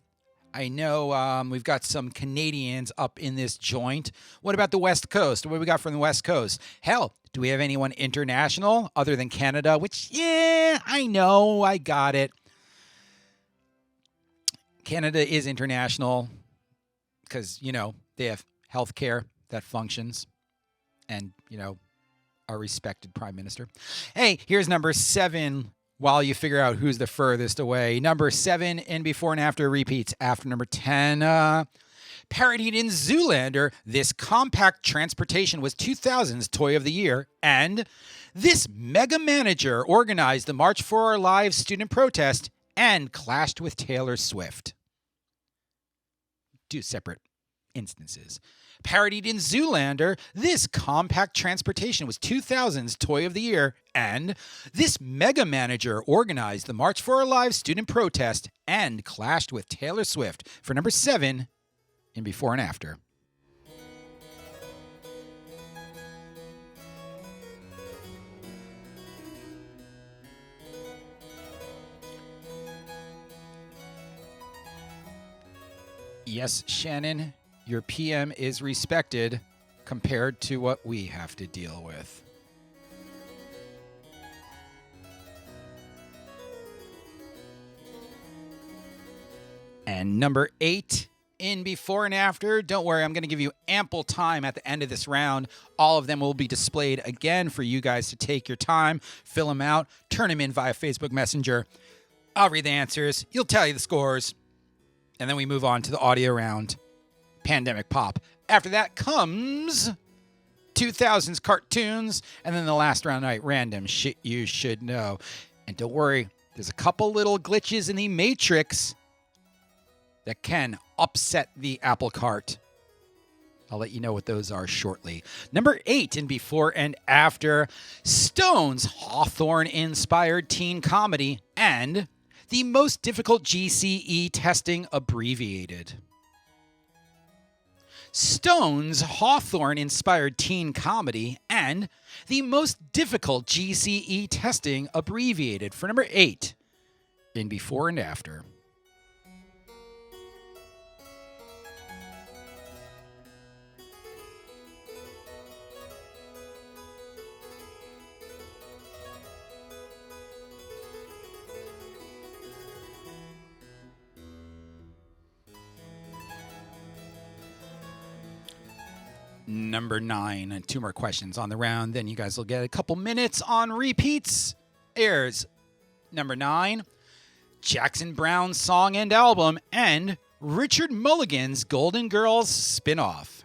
I know we've got some Canadians up in this joint. What about the West Coast? What do we got from the West Coast? Hell, do we have anyone international other than Canada? Which, yeah, I know, I got it. Canada is international because, they have healthcare that functions and, a respected prime minister. Hey, here's number 7. While you figure out who's the furthest away. Number 7 in before and after repeats after number 10. Parodied in Zoolander, this compact transportation was 2000's Toy of the Year. And this mega manager organized the March for Our Lives student protest and clashed with Taylor Swift. 2 separate instances. Parodied in Zoolander, this compact transportation was 2000's Toy of the Year, and this mega manager organized the March for Our Lives student protest and clashed with Taylor Swift for number 7 in before and after. Yes, Shannon. Your PM is respected compared to what we have to deal with. And number 8 in before and after. Don't worry, I'm going to give you ample time at the end of this round. All of them will be displayed again for you guys to take your time, fill them out, turn them in via Facebook Messenger. I'll read the answers. You'll tell you the scores. And then we move on to the audio round. Pandemic Pop. After that comes 2000s cartoons, and then the last round night random shit you should know. And don't worry, there's a couple little glitches in the Matrix that can upset the apple cart. I'll let you know what those are shortly. Number 8 in before and after, Stone's Hawthorne-inspired teen comedy and the most difficult GCE testing abbreviated. Stone's Hawthorne-inspired teen comedy and the most difficult GCE testing abbreviated for number 8 in before and after. Number 9, and 2 more questions on the round. Then you guys will get a couple minutes on repeats. Airs number 9, Jackson Browne's song and album, and Richard Mulligan's Golden Girls spinoff.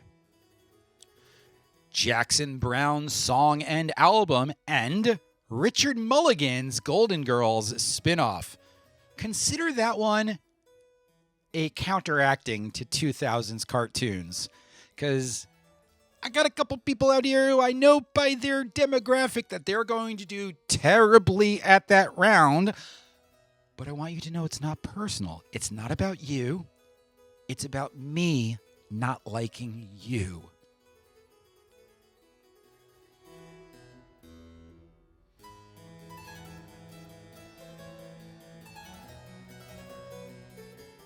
Jackson Browne's song and album, and Richard Mulligan's Golden Girls spinoff. Consider that one a counteracting to 2000s cartoons, because I got a couple people out here who I know by their demographic that they're going to do terribly at that round. But I want you to know it's not personal. It's not about you. It's about me not liking you.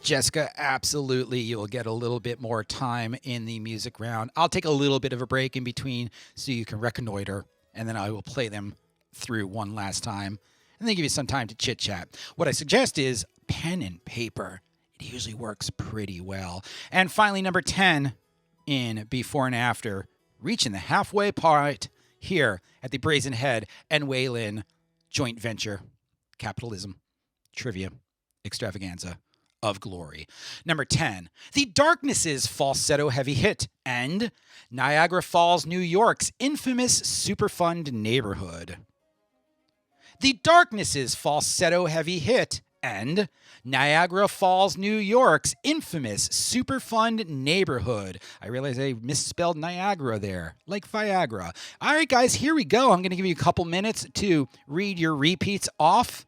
Jessica, absolutely. You'll get a little bit more time in the music round. I'll take a little bit of a break in between so you can reconnoiter, and then I will play them through one last time, and then give you some time to chit-chat. What I suggest is pen and paper. It usually works pretty well. And finally, number 10 in before and after, reaching the halfway part. here at the Brazen-Waylon joint venture, capitalism, trivia, extravaganza of glory. Number 10, The Darkness's falsetto heavy hit and Niagara Falls, New York's infamous Superfund neighborhood. The Darkness's falsetto heavy hit and Niagara Falls, New York's infamous Superfund neighborhood. I realize I misspelled Niagara there, like Viagra. All right, guys, here we go. I'm going to give you a couple minutes to read your repeats off,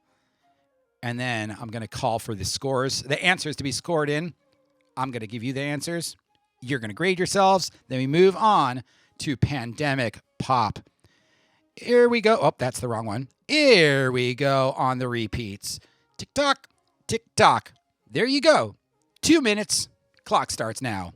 and then I'm going to call for the scores, the answers to be scored in. I'm going to give you the answers. You're going to grade yourselves. Then we move on to Pandemic Pop. Here we go. Oh, that's the wrong one. Here we go on the repeats. Tick-tock, tick-tock. There you go. 2 minutes. Clock starts now.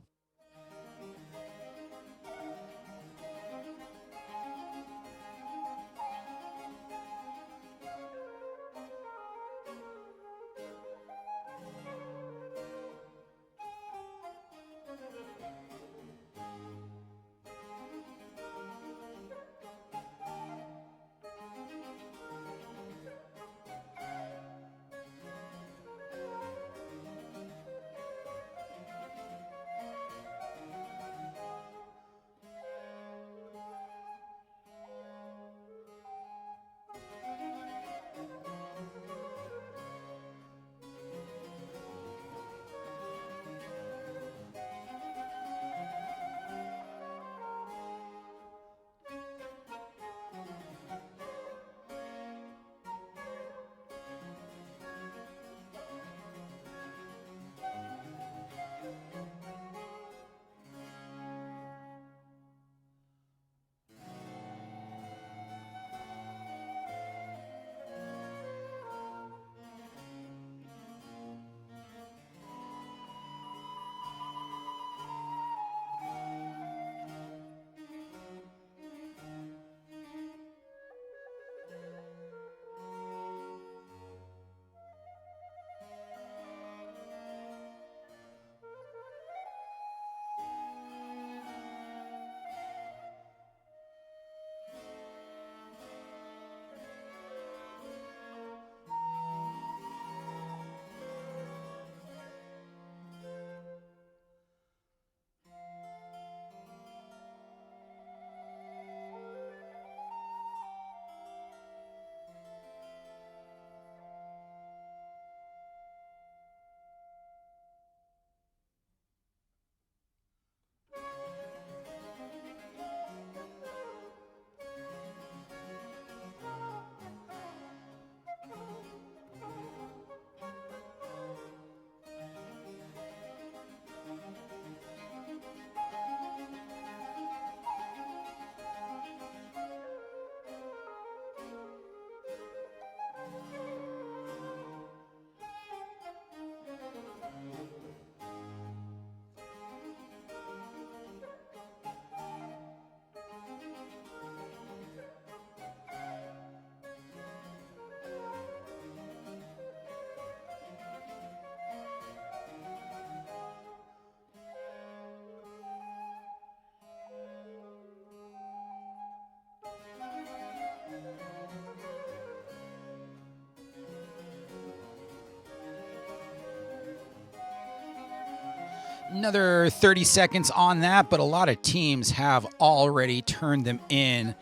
Another 30 seconds on that, but a lot of teams have already turned them in.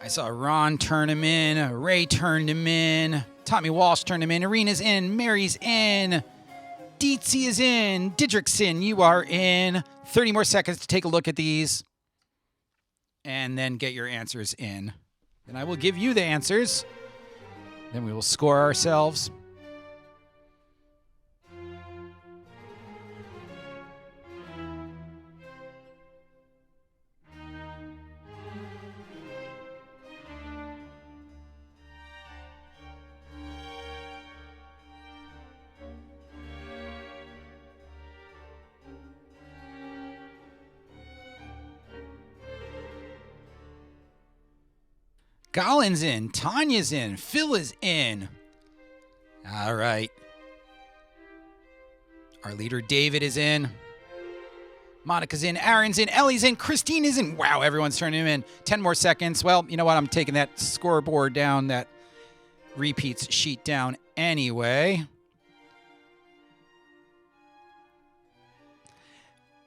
I saw Ron turn him in, Ray turned him in, Tommy Walsh turned him in, Arena's in, Mary's in, Dietzy is in, Didrikson, you are in. 30 more seconds to take a look at these, and then get your answers in. Then I will give you the answers. Then we will score ourselves. Colin's in. Tanya's in. Phil is in. All right. Our leader David is in. Monica's in, Aaron's in, Ellie's in, Christine is in. Wow, everyone's turning them in. 10 more seconds. Well, you know what? I'm taking that scoreboard down, that repeats sheet down anyway.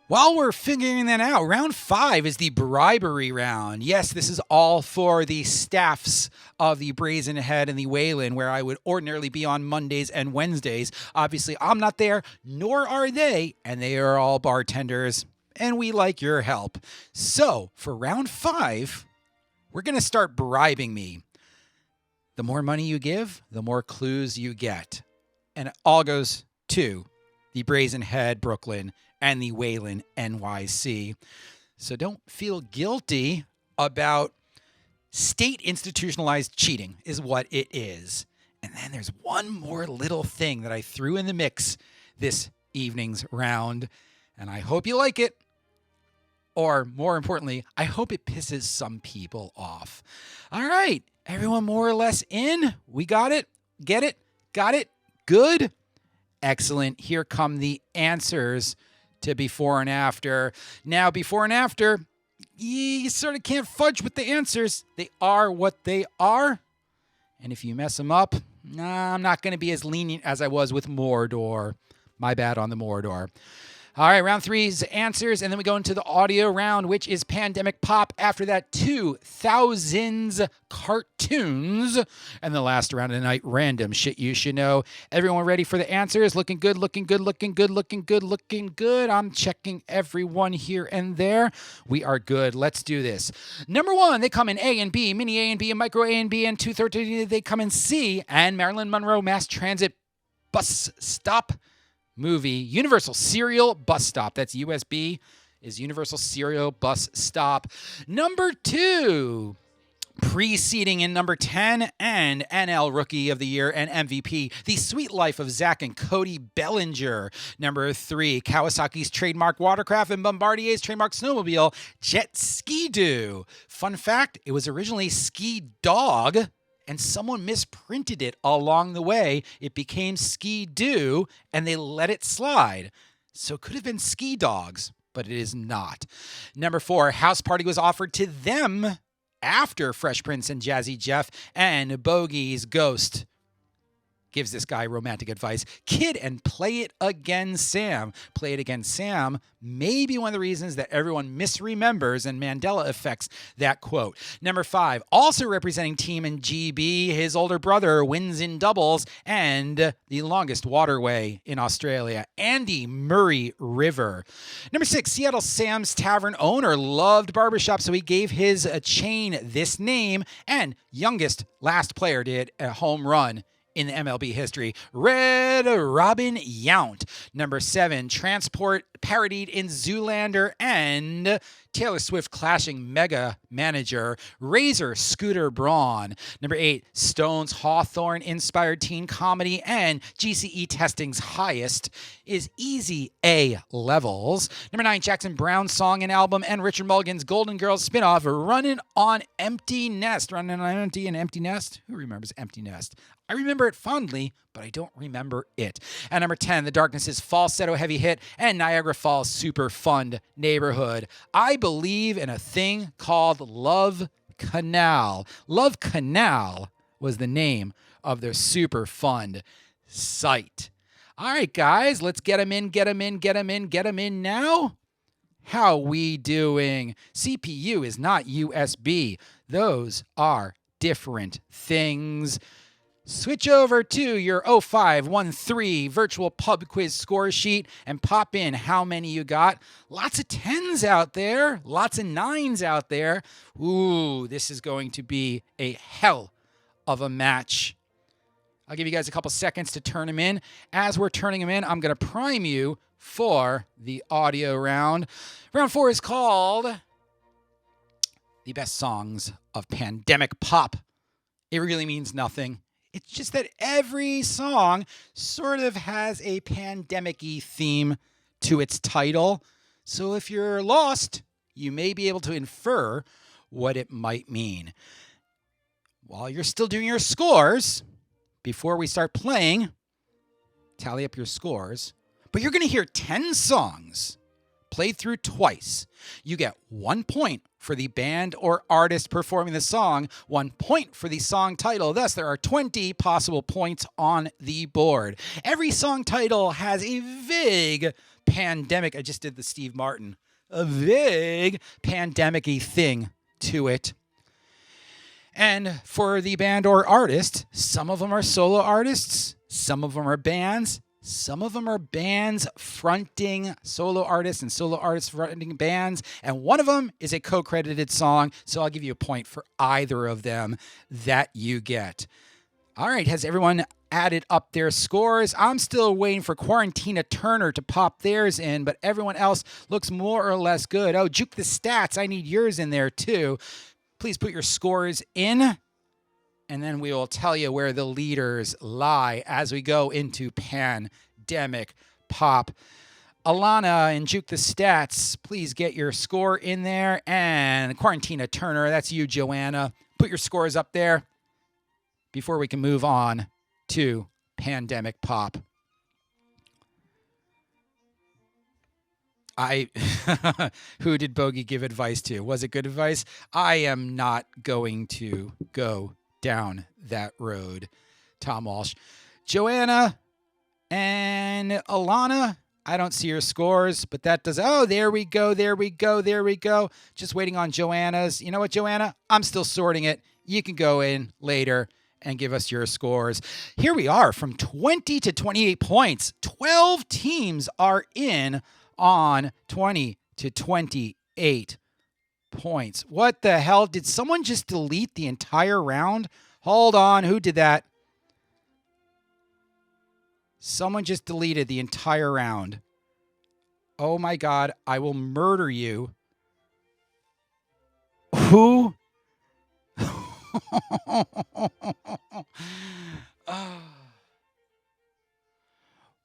While we're figuring that out, round 5 is the bribery round. Yes, this is all for the staffs of the Brazen-Head and the Waylon, where I would ordinarily be on Mondays and Wednesdays. Obviously, I'm not there, nor are they, and they are all bartenders, and we like your help. So, for round 5, we're going to start bribing me. The more money you give, the more clues you get. And it all goes to the Brazen-Head Brooklyn and the Waylon NYC. So don't feel guilty about state institutionalized cheating is what it is. And then there's one more little thing that I threw in the mix this evening's round, and I hope you like it. Or more importantly, I hope it pisses some people off. All right, everyone more or less in? We got it? Get it? Got it? Good? Excellent. Here come the answers to before and after. Now, before and after, you sort of can't fudge with the answers. They are what they are. And if you mess them up, I'm not going to be as lenient as I was with Mordor. My bad on the Mordor. All right, round 3's answers, and then we go into the audio round, which is Pandemic Pop. After that, 2000s cartoons. And the last round of the night, random shit you should know. Everyone ready for the answers? Looking good, looking good, looking good, looking good, looking good. I'm checking everyone here and there. We are good. Let's do this. Number 1, they come in A and B, mini A and B, and micro A and B, and 2/3 they come in C, and Marilyn Monroe Mass Transit Bus Stop movie, Universal Serial Bus Stop. That's USB, is Universal Serial Bus Stop. Number 2, preceding in number 10, and NL Rookie of the Year and MVP, The Sweet Life of Zach and Cody Bellinger. Number 3, Kawasaki's trademark watercraft and Bombardier's trademark snowmobile, Jet Ski Doo. Fun fact, it was originally Ski Dog, and someone misprinted it along the way. It became Ski Doo, and they let it slide. So it could have been Ski Dogs, but it is not. Number 4, House Party was offered to them after Fresh Prince and Jazzy Jeff, and Bogey's Ghost gives this guy romantic advice. Kid and Play It Again Sam. Play It Again Sam may be one of the reasons that everyone misremembers and Mandela affects that quote. Number 5, also representing Team in GB, his older brother wins in doubles, and the longest waterway in Australia, Andy Murray River. Number 6, Seattle Sam's Tavern owner loved barbershop, so he gave his chain this name, and youngest last player did a home run in the MLB history, Red Robin Yount. Number 7, Transport parodied in Zoolander, and Taylor Swift clashing mega manager, Razor Scooter Braun. Number 8, Stone's Hawthorne inspired teen comedy, and GCE testing's highest is Easy A Levels. Number 9, Jackson Brown's song and album, and Richard Mulligan's Golden Girls spinoff, Running on Empty Nest. Running on Empty Nest? Who remembers Empty Nest? I remember it fondly, but I don't remember it. And number 10, The Darkness' falsetto heavy hit, and Niagara Falls super fun neighborhood. I believe in a thing called Love Canal. Love Canal was the name of their super fun site. All right, guys, let's get them in now. How we doing? CPU is not USB. Those are different things. Switch over to your 0513 virtual pub quiz score sheet and pop in how many you got. Lots of 10s out there, lots of 9s out there. Ooh, this is going to be a hell of a match. I'll give you guys a couple seconds to turn them in. As we're turning them in, I'm going to prime you for the audio round. Round 4 is called The Best Songs of Pandemic Pop. It really means nothing. It's just that every song sort of has a pandemic-y theme to its title. So if you're lost, you may be able to infer what it might mean. While you're still doing your scores, before we start playing, tally up your scores. But you're going to hear 10 songs played through twice. You get 1 point for the band or artist performing the song, 1 point for the song title. Thus, there are 20 possible points on the board. Every song title has a vague pandemic. I just did the Steve Martin. A vague pandemic-y thing to it. And for the band or artist, some of them are solo artists, some of them are bands, some of them are bands fronting solo artists and solo artists fronting bands, and one of them is a co-credited song, so I'll give you a point for either of them that you get. All right, has everyone added up their scores? I'm still waiting for Quarantina Turner to pop theirs in, but everyone else looks more or less good. Oh, Juke the Stats, I need yours in there too. Please put your scores in, and then we will tell you where the leaders lie as we go into Pandemic Pop. Alana and Juke the Stats, please get your score in there. And Quarantina Turner, that's you, Joanna. Put your scores up there before we can move on to Pandemic Pop. Who did Bogey give advice to? Was it good advice? I am not going to go down that road. Tom Walsh. Joanna and Alana, I don't see your scores, but that does. Oh, there we go. Just waiting on Joanna's. You know what, Joanna? I'm still sorting it. You can go in later and give us your scores. Here we are from 20 to 28 points. 12 teams are in on 20 to 28 points. What the hell? Did someone just delete the entire round? Hold on. Who did that? Someone just deleted the entire round. Oh my God. I will murder you. Who?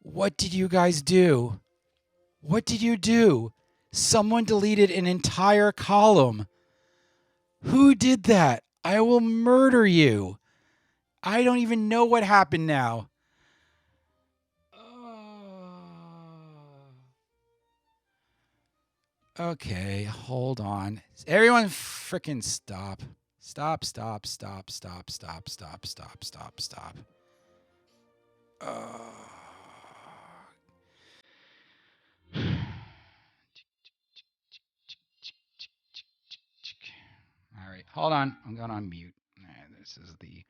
What did you guys do? What did you do? Someone deleted an entire column. Who did that? I will murder you. I don't even know what happened now. Okay, hold on. Everyone frickin' stop. Stop. All right, hold on. I'm going on mute. This is the...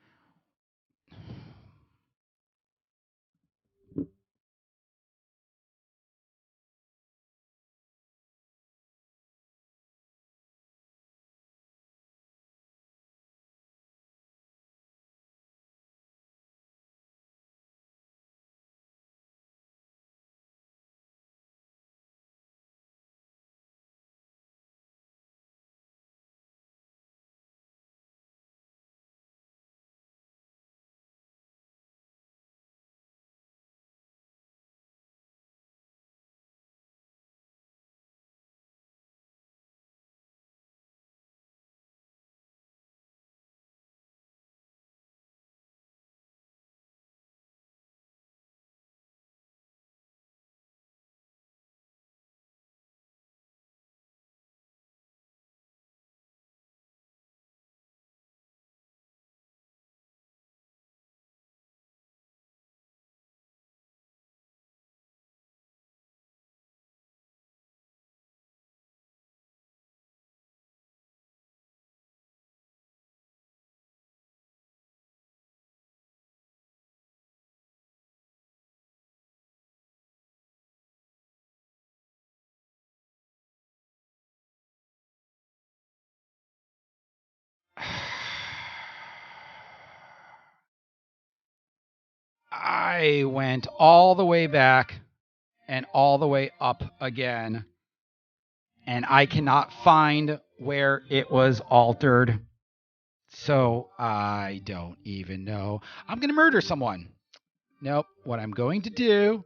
I went all the way back and all the way up again, and I cannot find where it was altered. So I don't even know. I'm going to murder someone. Nope. What I'm going to do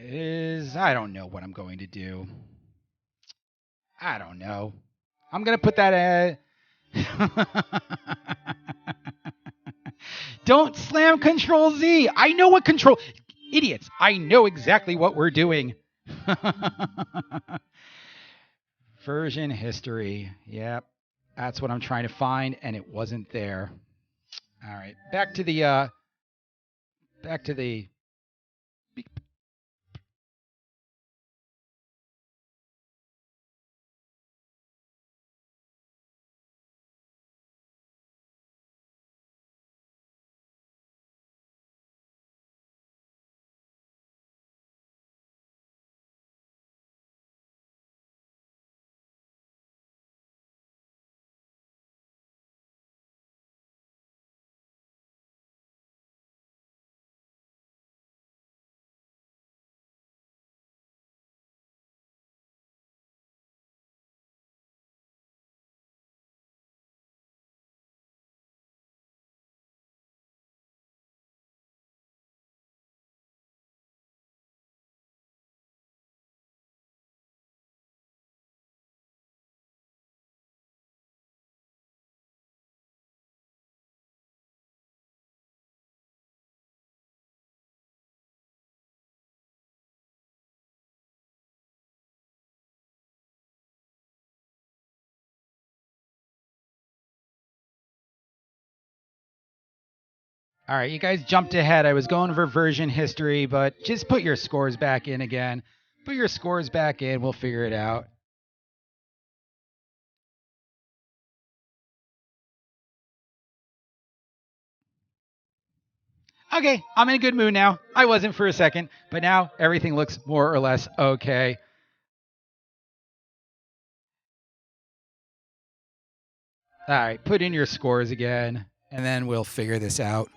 is, I don't know what I'm going to do. I don't know. I'm going to put that Don't slam Control Z. I know what Control... Idiots, I know exactly what we're doing. Version history. Yep. That's what I'm trying to find, and it wasn't there. All right. Back to the All right, you guys jumped ahead. I was going for version history, but just put your scores back in again. Put your scores back in. We'll figure it out. Okay, I'm in a good mood now. I wasn't for a second, but now everything looks more or less okay. All right, put in your scores again, and then we'll figure this out.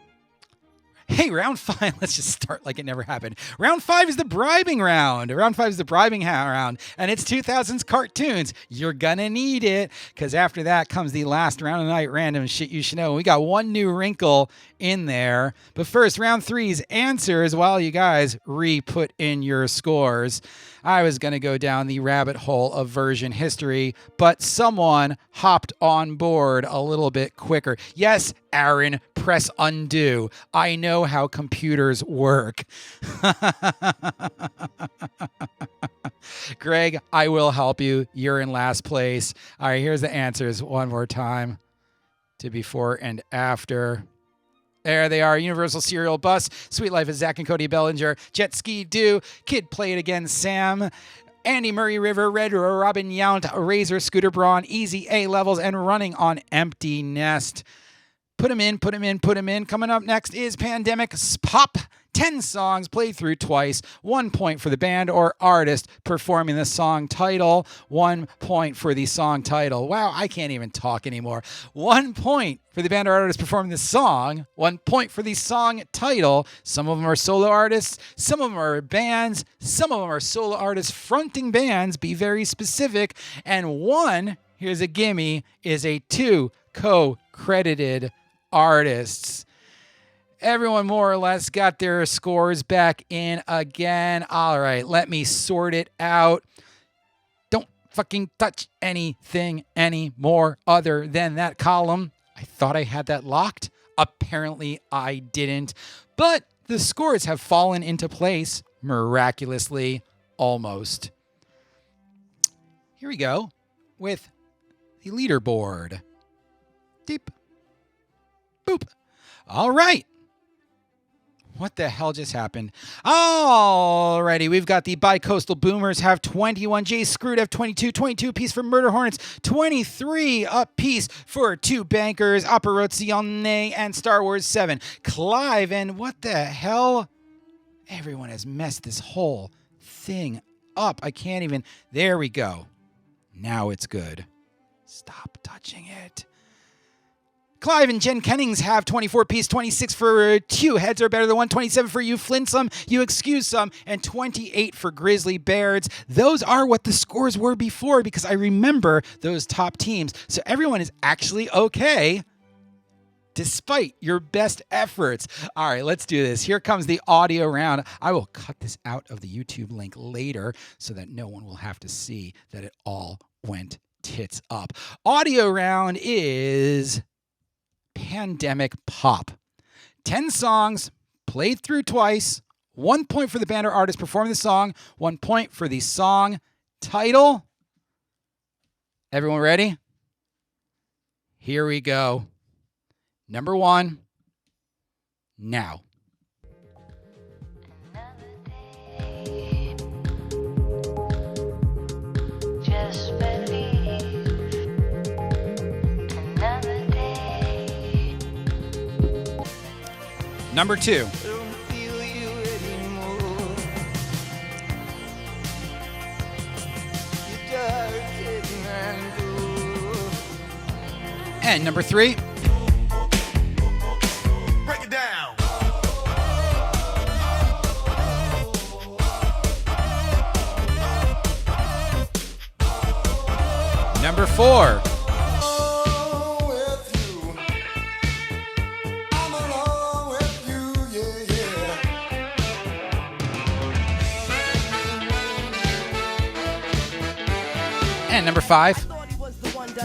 Hey, round 5. Let's just start like it never happened. Round 5 is the bribing round. Round 5 is the bribing round, and it's 2000s cartoons. You're gonna need it, because after that comes the last round of the night random shit you should know. We got one new wrinkle in there, but first, round 3's answers while you guys re-put in your scores. I was gonna go down the rabbit hole of version history, but someone hopped on board a little bit quicker. Yes, Aaron, press undo. I know how computers work. Greg, I will help you. You're in last place. All right, here's the answers one more time to before and after. There they are. Universal Serial Bus, Sweet Life of Zach and Cody Bellinger, Jet Ski Do, Kid Play It Again Sam, Andy Murray River, Red Robin Yount, Razor Scooter Braun, Easy A Levels, and Running on Empty Nest. Put them in. Coming up next is Pandemic Pop. 10 songs played through twice. 1 point for the band or artist performing the song title. 1 point for the song title. Wow, I can't even talk anymore. 1 point for the band or artist performing the song. 1 point for the song title. Some of them are solo artists. Some of them are bands. Some of them are solo artists fronting bands. Be very specific. And one, here's a gimme, is a 2 co-credited artists. Everyone more or less got their scores back in again. All right, let me sort it out. Don't fucking touch anything anymore other than that column. I thought I had that locked. Apparently I didn't. But the scores have fallen into place miraculously, almost. Here we go with the leaderboard. Deep. Boop. All right. What the hell just happened? Alrighty, we've got the Bi-Coastal Boomers have 21. Jay Screwed have 22. 22 apiece for Murder Hornets. 23 apiece for Two Bankers, Operazione, and Star Wars 7. Clive, and what the hell? Everyone has messed this whole thing up. I can't even. There we go. Now it's good. Stop touching it. Clive and Jen Kennings have 24 piece, 26 for Two Heads Are Better Than One, 27 for You Flinsome, You Excuse Some, and 28 for Grizzly Bears. Those are what the scores were before because I remember those top teams. So everyone is actually okay despite your best efforts. All right, let's do this. Here comes the audio round. I will cut this out of the YouTube link later so that no one will have to see that it all went tits up. Audio round is Pandemic Pop. 10 songs played through twice. 1 point for the band or artist performing the song. 1 point for the song title. Everyone ready? Here we go. Number 1. Now. Number 2. And number 3. Break it down. Number 4. And number 5.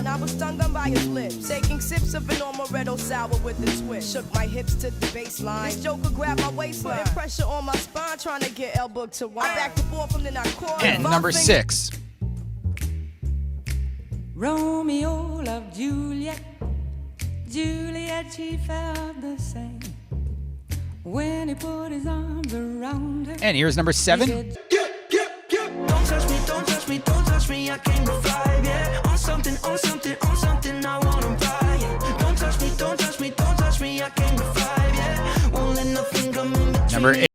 I was stung by his lips, taking sips of an amaretto sour with a twist. Shook my hips to the baseline. This joker grabbed my waistline, putting pressure on my spine, trying to get elbow to wine. I backed and forth, and then I caught. And number 6. Romeo loved Juliet. Juliet, she felt the same when he put his arms around her. And here's number 7. Said, Don't touch me, don't touch me, don't touch me. I came to fly, yeah. On something, I wanna buy, yeah. Don't touch me, don't touch me, don't touch me. I came to fly, yeah. Won't let nothing come in between. Number 8.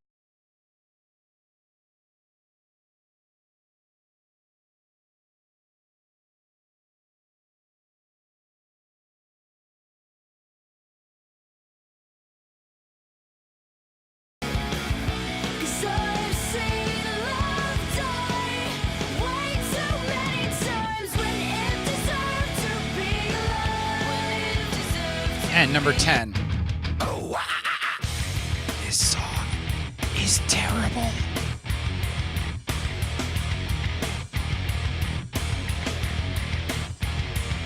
And number 10. Oh, this song is terrible.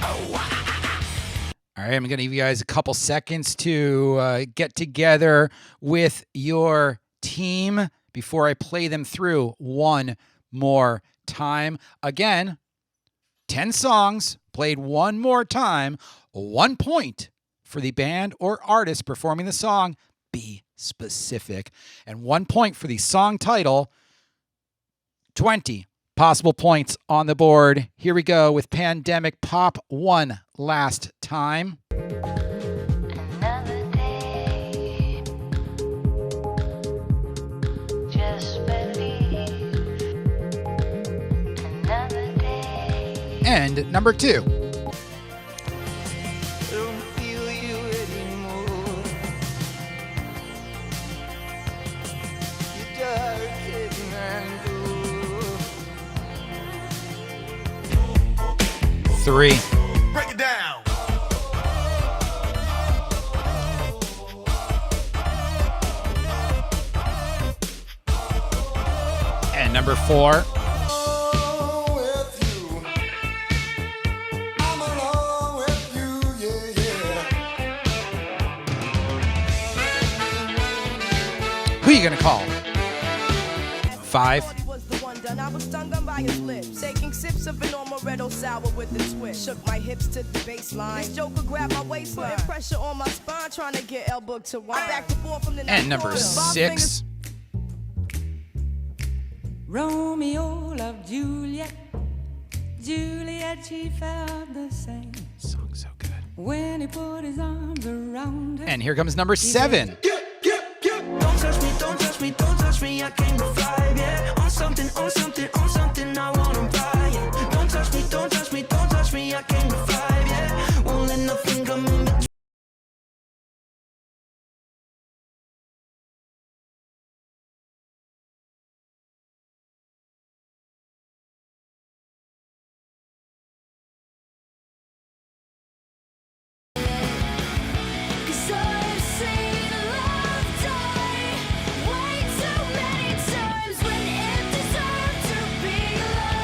All right, I'm going to give you guys a couple seconds to get together with your team before I play them through one more time. Again, 10 songs played one more time, 1 point for the band or artist performing the song. Be specific. And 1 point for the song title. 20 possible points on the board. Here we go with Pandemic Pop one last time. Another day, just believe. Another day. And number 2. Don't feel you anymore. You're dark and cool. 3. Break it down. And number 4. Who are you gonna call? 5. I was stung by his lips, taking sips of an amaretto sour with a twist. Shook my hips to the baseline. This joker grabbed my waistline, putting pressure on my spine, trying to get elbow to wine. I backed and forth from the And number 6. Romeo loved Juliet. Juliet, she felt the same Song's so good. when he put his arms around her. And here comes number 7. Don't touch me, don't touch me, don't touch me. I came to fly, yeah. On something, I wanna buy, yeah. Don't touch me, don't touch me, don't touch me. I came to fly, yeah. Won't let nothing come in between.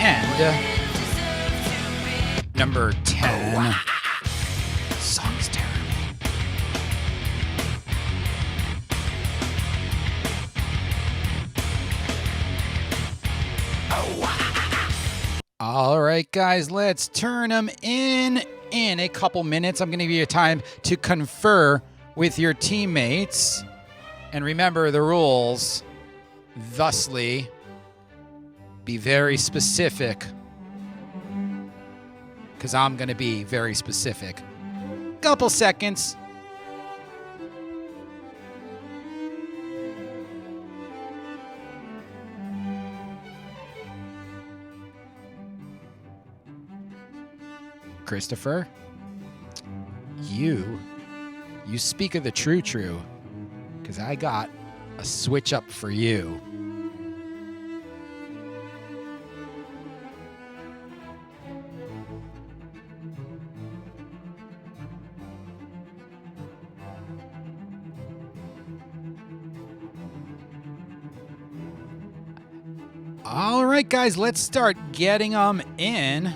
And number 10. Song's terrible. All right, guys, let's turn them in a couple minutes. I'm going to give you time to confer with your teammates. And remember the rules. Thusly, be very specific. Because I'm going to be very specific. Couple seconds. Christopher, you speak of the true, because I got a switch up for you. All right, guys, let's start getting them in.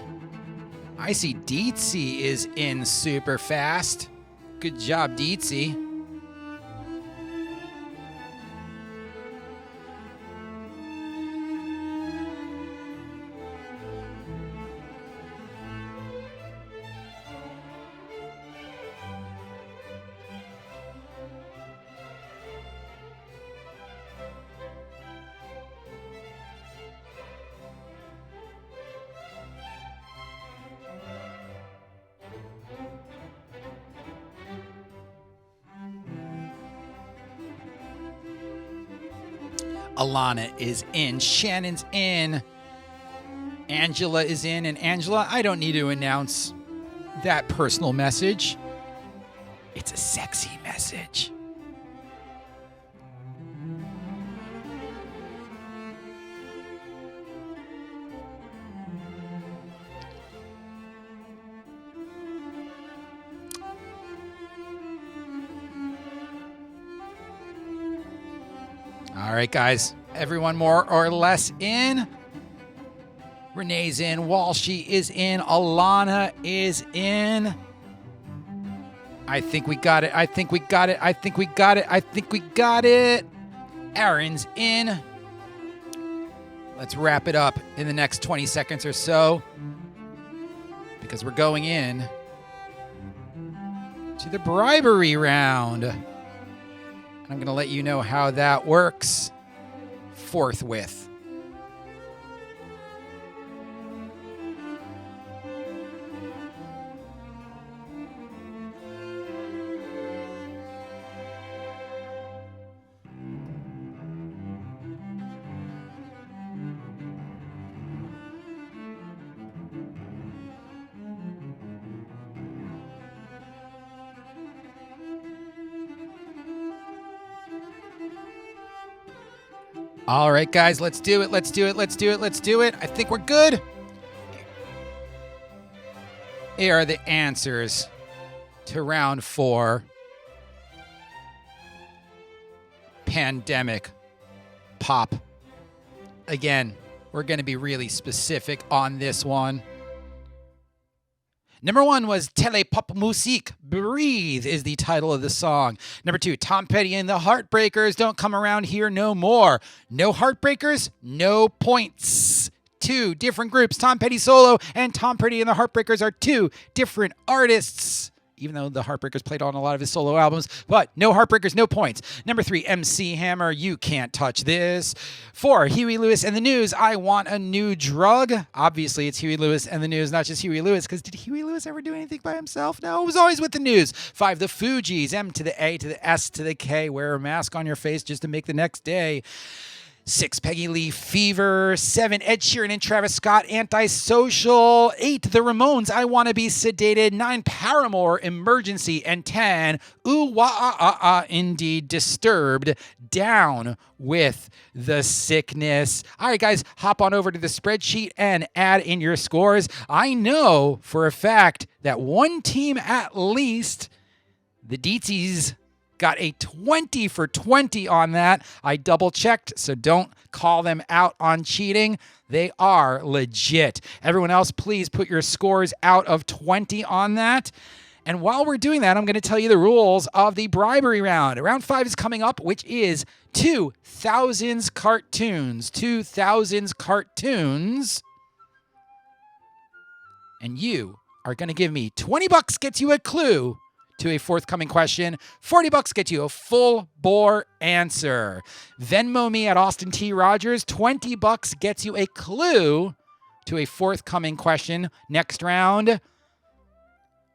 I see Deetsy is in super fast. Good job, Deetsy. Alana is in. Shannon's in. Angela is in. And Angela, I don't need to announce that personal message. It's a sexy message. All right, guys. Everyone more or less in. Renee's in. Walshy is in. Alana is in. I think we got it. I think we got it. I think we got it. I think we got it. Aaron's in. Let's wrap it up in the next 20 seconds or so, because we're going in to the bribery round. I'm going to let you know how that works forthwith. All right, guys, let's do it. Let's do it. Let's do it. Let's do it. I think we're good. Here are the answers to round 4. Pandemic pop. Again, we're going to be really specific on this one. Number 1 was Telepop Musik. Breathe is the title of the song. Number 2, Tom Petty and the Heartbreakers. Don't come around here no more. No Heartbreakers, no points. 2 different groups. Tom Petty solo and Tom Petty and the Heartbreakers are 2 different artists. Even though the Heartbreakers played on a lot of his solo albums, but no Heartbreakers, no points. Number 3, MC Hammer, You Can't Touch This. 4, Huey Lewis and the News, I Want a New Drug. Obviously, it's Huey Lewis and the News, not just Huey Lewis, because did Huey Lewis ever do anything by himself? No, it was always with the News. 5, The Fugees, M to the A to the S to the K, wear a mask on your face just to make the next day. 6, Peggy Lee Fever. 7, Ed Sheeran and Travis Scott, Antisocial. 8, The Ramones, I Wanna Be Sedated. 9, Paramore, Emergency. And 10, Ooh Wah Ah Ah Ah, Indeed, Disturbed. Down with the Sickness. All right, guys, hop on over to the spreadsheet and add in your scores. I know for a fact that one team at least, the Deetsies, got a 20 for 20 on that. I double checked, so don't call them out on cheating. They are legit. Everyone else, please put your scores out of 20 on that. And while we're doing that, I'm going to tell you the rules of the bribery round. Round 5 is coming up, which is 2000s cartoons. 2000s cartoons. And you are going to give me $20 gets you a clue to a forthcoming question. $40 gets you a full bore answer. Venmo me at Austin T. Rogers. $20 gets you a clue to a forthcoming question next round,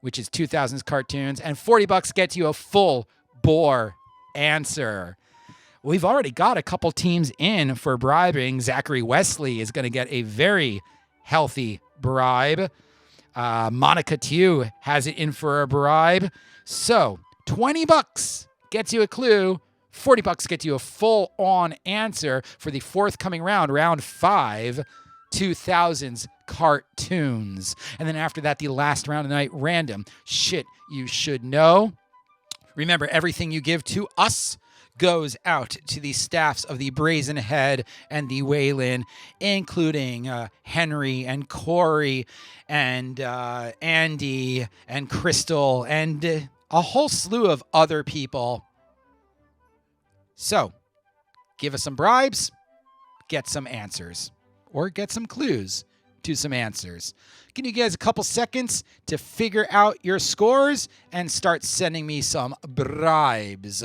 which is 2000s cartoons. And $40 gets you a full bore answer. We've already got a couple teams in for bribing. Zachary Wesley is going to get a very healthy bribe. Monica Tew has it in for a bribe. So $20 gets you a clue. $40 gets you a full-on answer for the forthcoming round, round 5, 2000s cartoons. And then after that, the last round of the night, random shit you should know. Remember, everything you give to us goes out to the staffs of the Brazen Head and the Waylon, including Henry and Corey and Andy and Crystal and a whole slew of other people. So, give us some bribes, get some answers, or get some clues to some answers. Give you guys a couple seconds to figure out your scores and start sending me some bribes.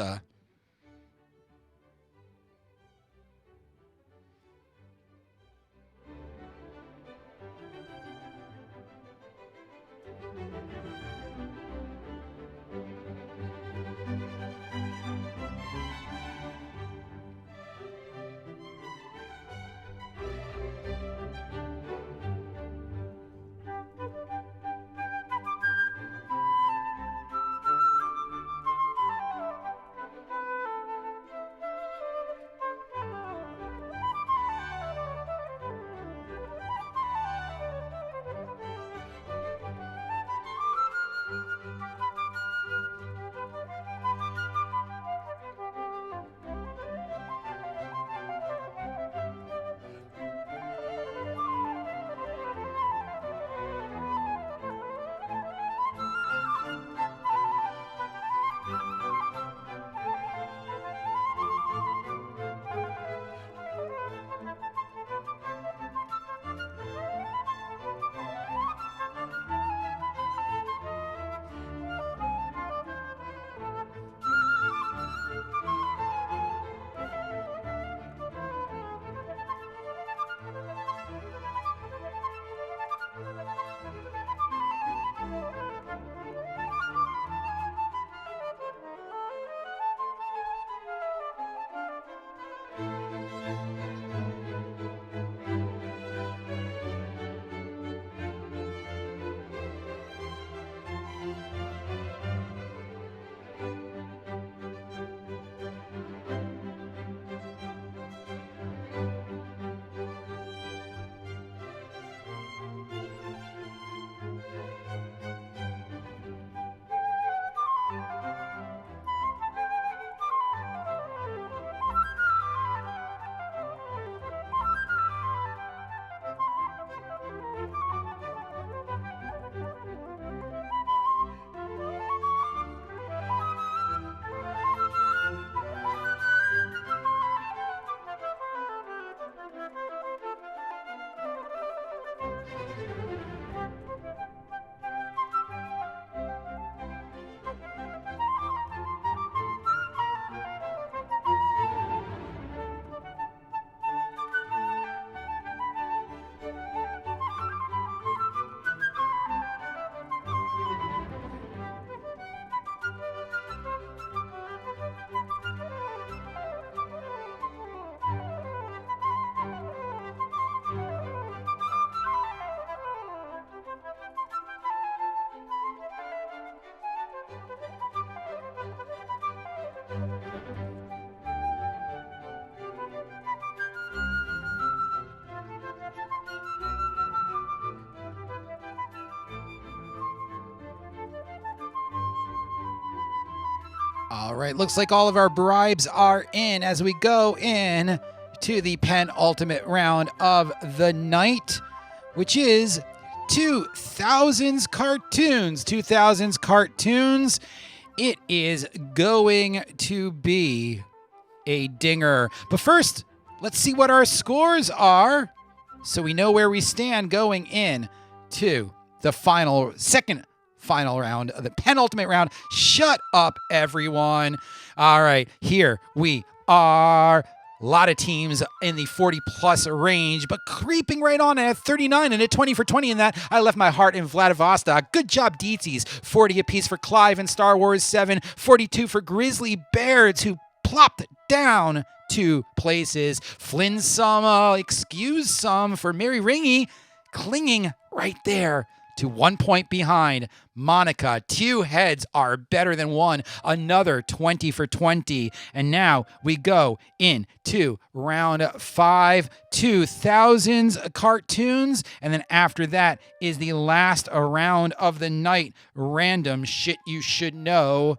All right, looks like all of our bribes are in as we go in to the penultimate round of the night, which is 2000s cartoons. 2000s cartoons. It is going to be a dinger. But first, let's see what our scores are so we know where we stand going in to the second final round, the penultimate round. Shut up, everyone. All right, here we are. A lot of teams in the 40-plus range, but creeping right on at 39 and at 20 for 20 in that. I left my heart in Vladivostok. Good job, Deetsies. 40 apiece for Clive and Star Wars 7. 42 for Grizzly Bears, who plopped down 2 places. Flynn some, excuse some for Mary Ringy, clinging right there to 1 point behind. Monica, 2 heads are better than 1. Another 20 for 20. And now we go into round 5, 2000s cartoons. And then after that is the last round of the night. Random shit you should know.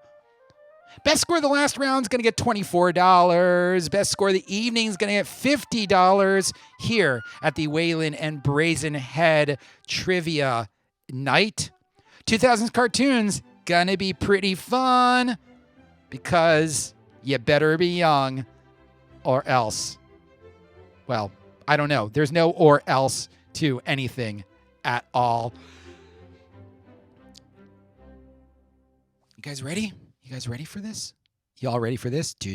Best score of the last round is going to get $24. Best score of the evening is going to get $50 here at the Waylon and Brazen Head Trivia Night. 2000s cartoons gonna be pretty fun because you better be young or else. Well, I don't know. There's no or else to anything at all. You guys ready? You guys ready for this? Y'all ready for this? All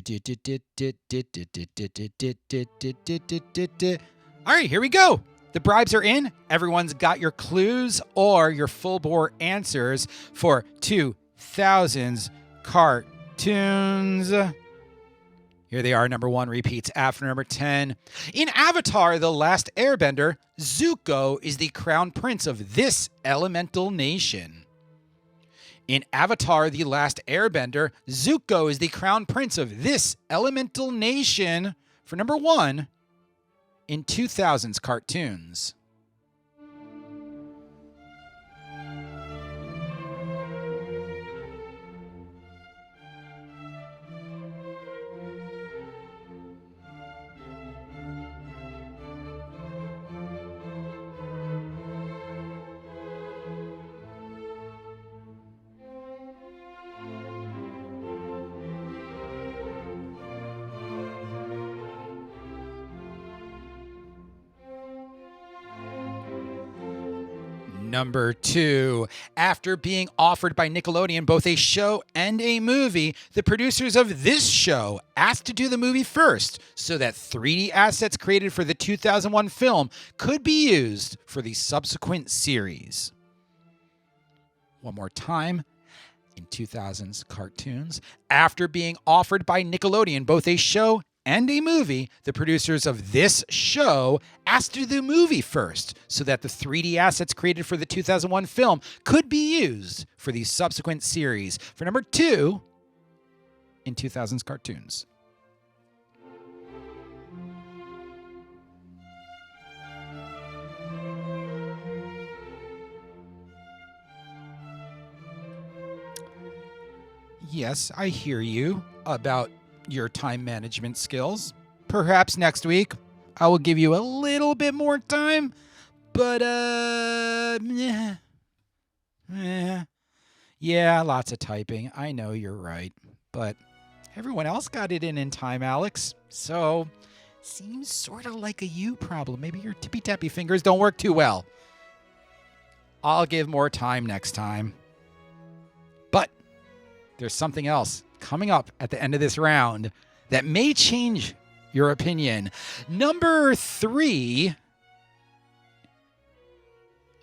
right, here we go. The bribes are in. Everyone's got your clues or your full-bore answers for 2000s cartoons. Here they are. Number 1 repeats after number 10. In Avatar: The Last Airbender, Zuko is the crown prince of this elemental nation. In Avatar: The Last Airbender, Zuko is the crown prince of this elemental nation for number 1 in 2000s cartoons. Number 2. After being offered by Nickelodeon both a show and a movie, the producers of this show asked to do the movie first so that 3D assets created for the 2001 film could be used for the subsequent series. One more time. In 2000s cartoons, after being offered by Nickelodeon both a show and a movie, the producers of this show asked to do the movie first so that the 3D assets created for the 2001 film could be used for the subsequent series. For number 2 in 2000s cartoons. Yes, I hear you about your time management skills. Perhaps next week I will give you a little bit more time, but yeah, lots of typing. I know you're right, but everyone else got it in time, Alex. So seems sort of like a you problem. Maybe your tippy-tappy fingers don't work too well. I'll give more time next time. But there's something else coming up at the end of this round that may change your opinion. Number 3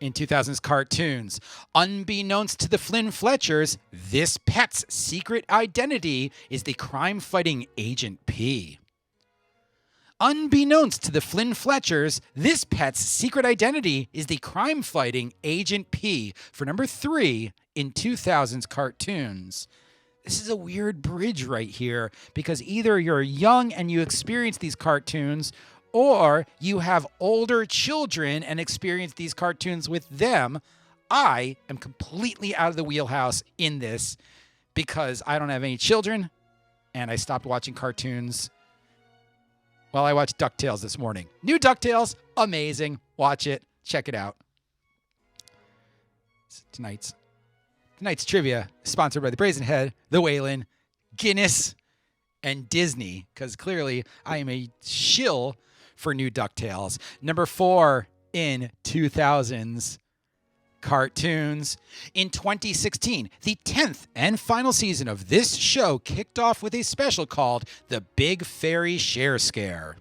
in 2000s cartoons. Unbeknownst to the Flynn Fletchers, this pet's secret identity is the crime-fighting Agent P. Unbeknownst to the Flynn Fletchers, this pet's secret identity is the crime-fighting Agent P for number 3 in 2000s cartoons. This is a weird bridge right here because either you're young and you experience these cartoons, or you have older children and experience these cartoons with them. I am completely out of the wheelhouse in this because I don't have any children and I stopped watching cartoons. Well, I watched DuckTales this morning. New DuckTales, amazing. Watch it. Check it out. Tonight's trivia is sponsored by the Brazen Head, the Waylon, Guinness, and Disney, because clearly I am a shill for new DuckTales. Number 4 in 2000s cartoons. In 2016, the 10th and final season of this show kicked off with a special called The Big Fairy Share Scare.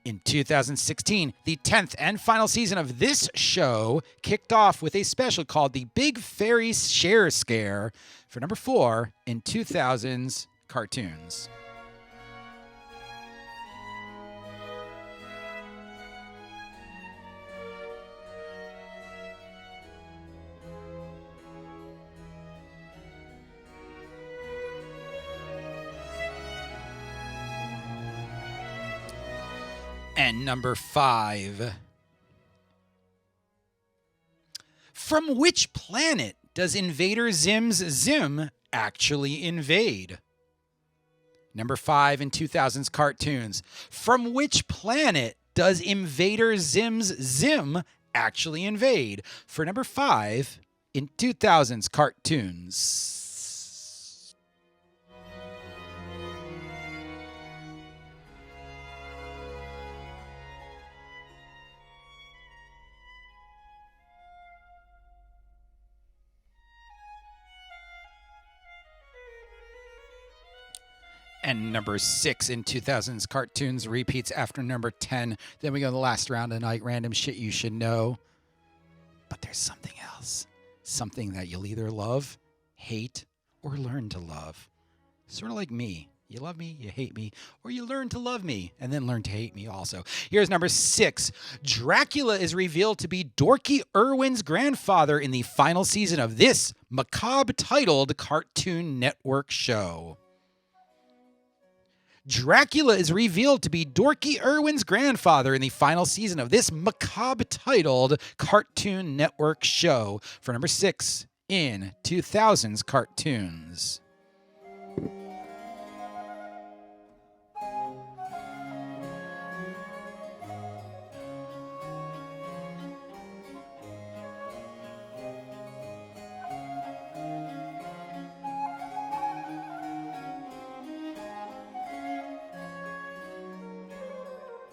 In 2016, the 10th and final season of this show kicked off with a special called The Big Fairy Share Scare for number 4 in 2000's cartoons. And number 5. From which planet does Invader Zim's Zim actually invade? Number 5 in 2000's cartoons. From which planet does Invader Zim's Zim actually invade? For number 5 in 2000's cartoons. And number 6 in 2000's cartoons repeats after number 10. Then we go to the last round of night random shit you should know. But there's something else. Something that you'll either love, hate, or learn to love. Sort of like me. You love me, you hate me, or you learn to love me and then learn to hate me also. Here's number 6. Dracula is revealed to be Dorky Irwin's grandfather in the final season of this macabre-titled Cartoon Network show. Dracula is revealed to be Dorky Irwin's grandfather in the final season of this macabre-titled Cartoon Network show for number 6 in 2000's cartoons.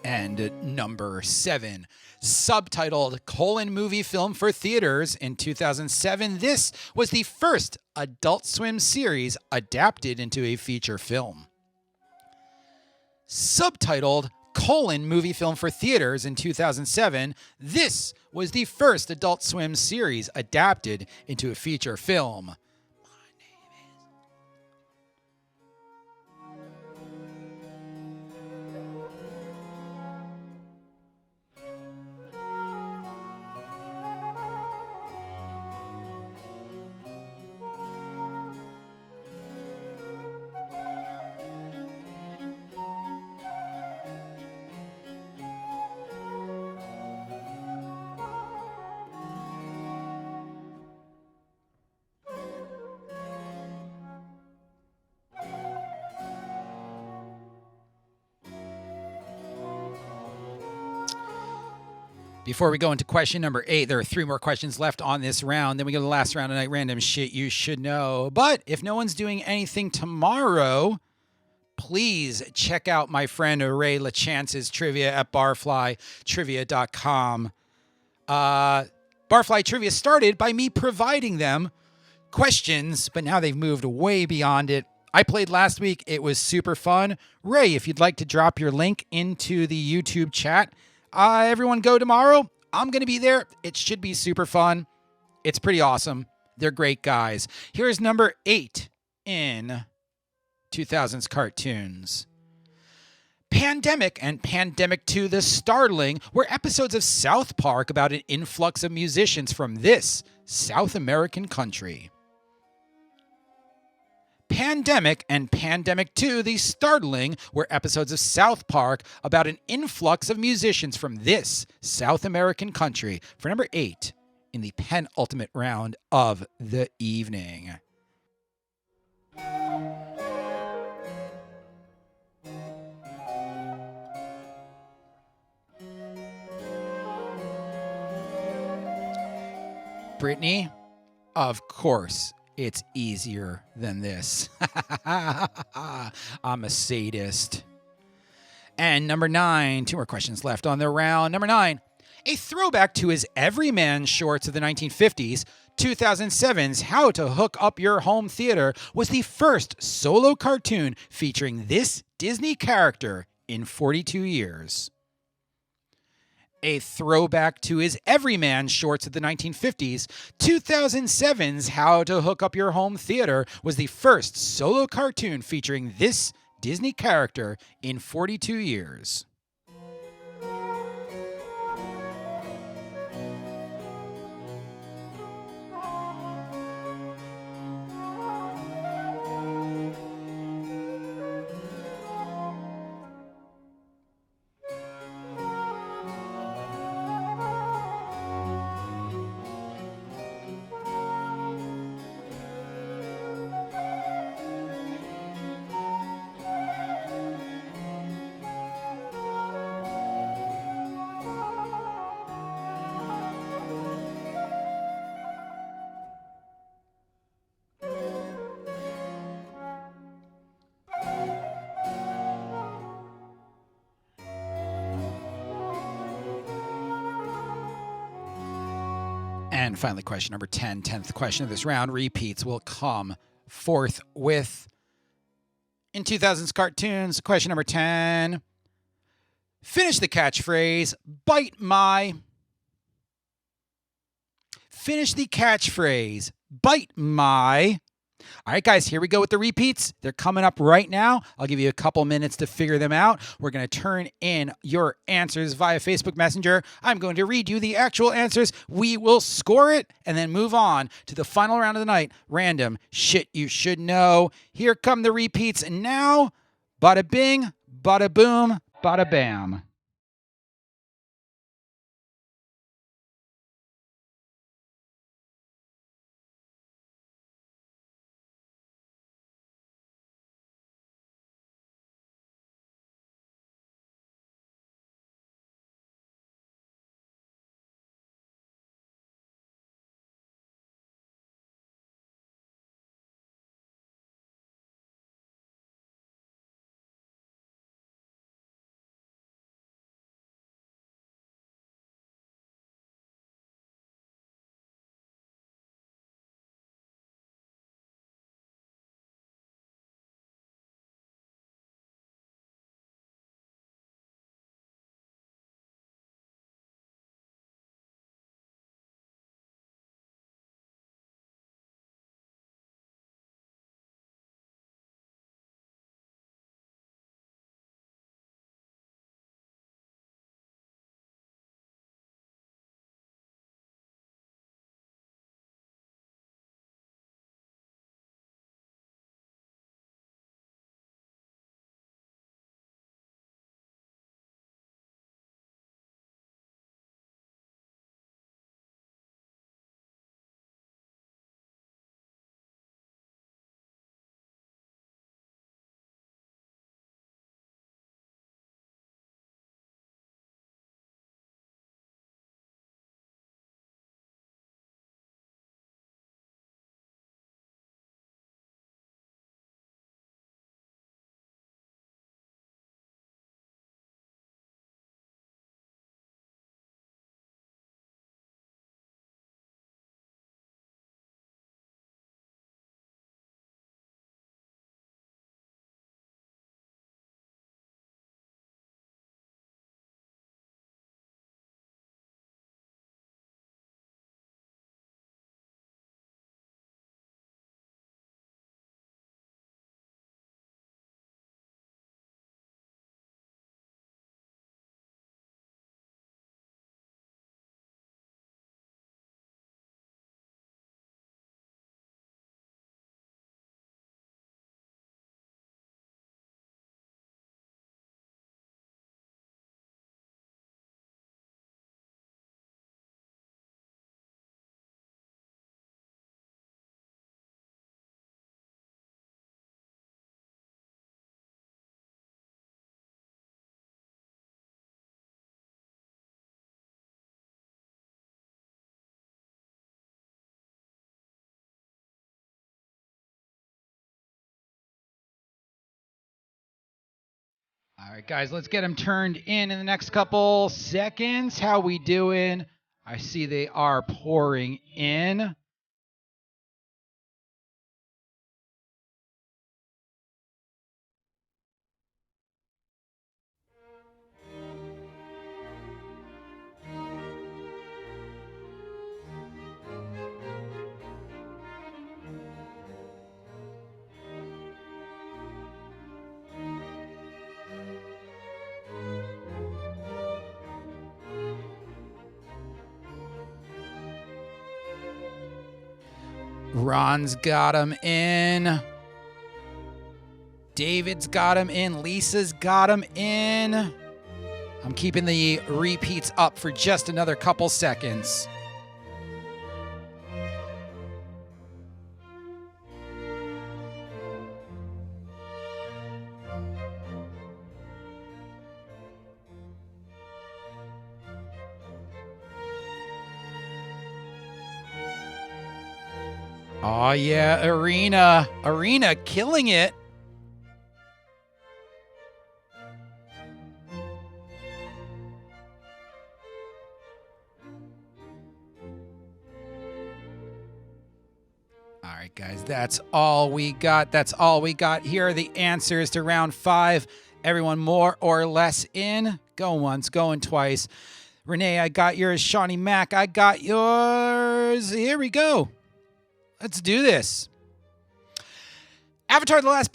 And number 7, subtitled movie film for theaters in 2007. This was the first Adult Swim series adapted into a feature film. Subtitled movie film for theaters in 2007. This was the first Adult Swim series adapted into a feature film. Before we go into question number 8, there are 3 more questions left on this round. Then we go to the last round of night random shit you should know. But if no one's doing anything tomorrow, please check out my friend Ray LaChance's trivia at barflytrivia.com. Barfly Trivia started by me providing them questions, but now they've moved way beyond it. I played last week. It was super fun. Ray, if you'd like to drop your link into the YouTube chat, everyone go tomorrow. I'm going to be there. It should be super fun. It's pretty awesome. They're great guys. Here's number 8 in 2000's cartoons. Pandemic and Pandemic 2 The Startling were episodes of South Park about an influx of musicians from this South American country. Pandemic and Pandemic 2 The Startling were episodes of South Park about an influx of musicians from this South American country for number 8 in the penultimate round of the evening. Brittany, of course. It's easier than this. I'm a sadist. And number 9, 2 more questions left on the round. Number 9, A throwback to his everyman shorts of the 1950s, 2007's How to Hook Up Your Home Theater was the first solo cartoon featuring this Disney character in 42 years. A throwback to his everyman shorts of the 1950s, 2007's How to Hook Up Your Home Theater was the first solo cartoon featuring this Disney character in 42 years. And finally, question number 10, 10th question of this round. Repeats will come forth with, in 2000s cartoons, question number 10. Finish the catchphrase, bite my. Finish the catchphrase, bite my. All right, guys, here we go with the repeats. They're coming up right now. I'll give you a couple minutes to figure them out. We're going to turn in your answers via Facebook Messenger. I'm going to read you the actual answers. We will score it and then move on to the final round of the night. Random shit you should know. Here come the repeats now. Bada bing, bada boom, bada bam. All right, guys, let's get them turned in the next couple seconds. How we doing? I see they are pouring in. Ron's got him in. David's got him in. Lisa's got him in. I'm keeping the repeats up for just another couple seconds. Oh, yeah, Arena. Arena killing it. All right, guys, that's all we got. That's all we got. Here are the answers to round 5. Everyone more or less in. Going once, going twice. Renee, I got yours. Shawnee Mac, I got yours. Here we go. Let's do this. Avatar: The Last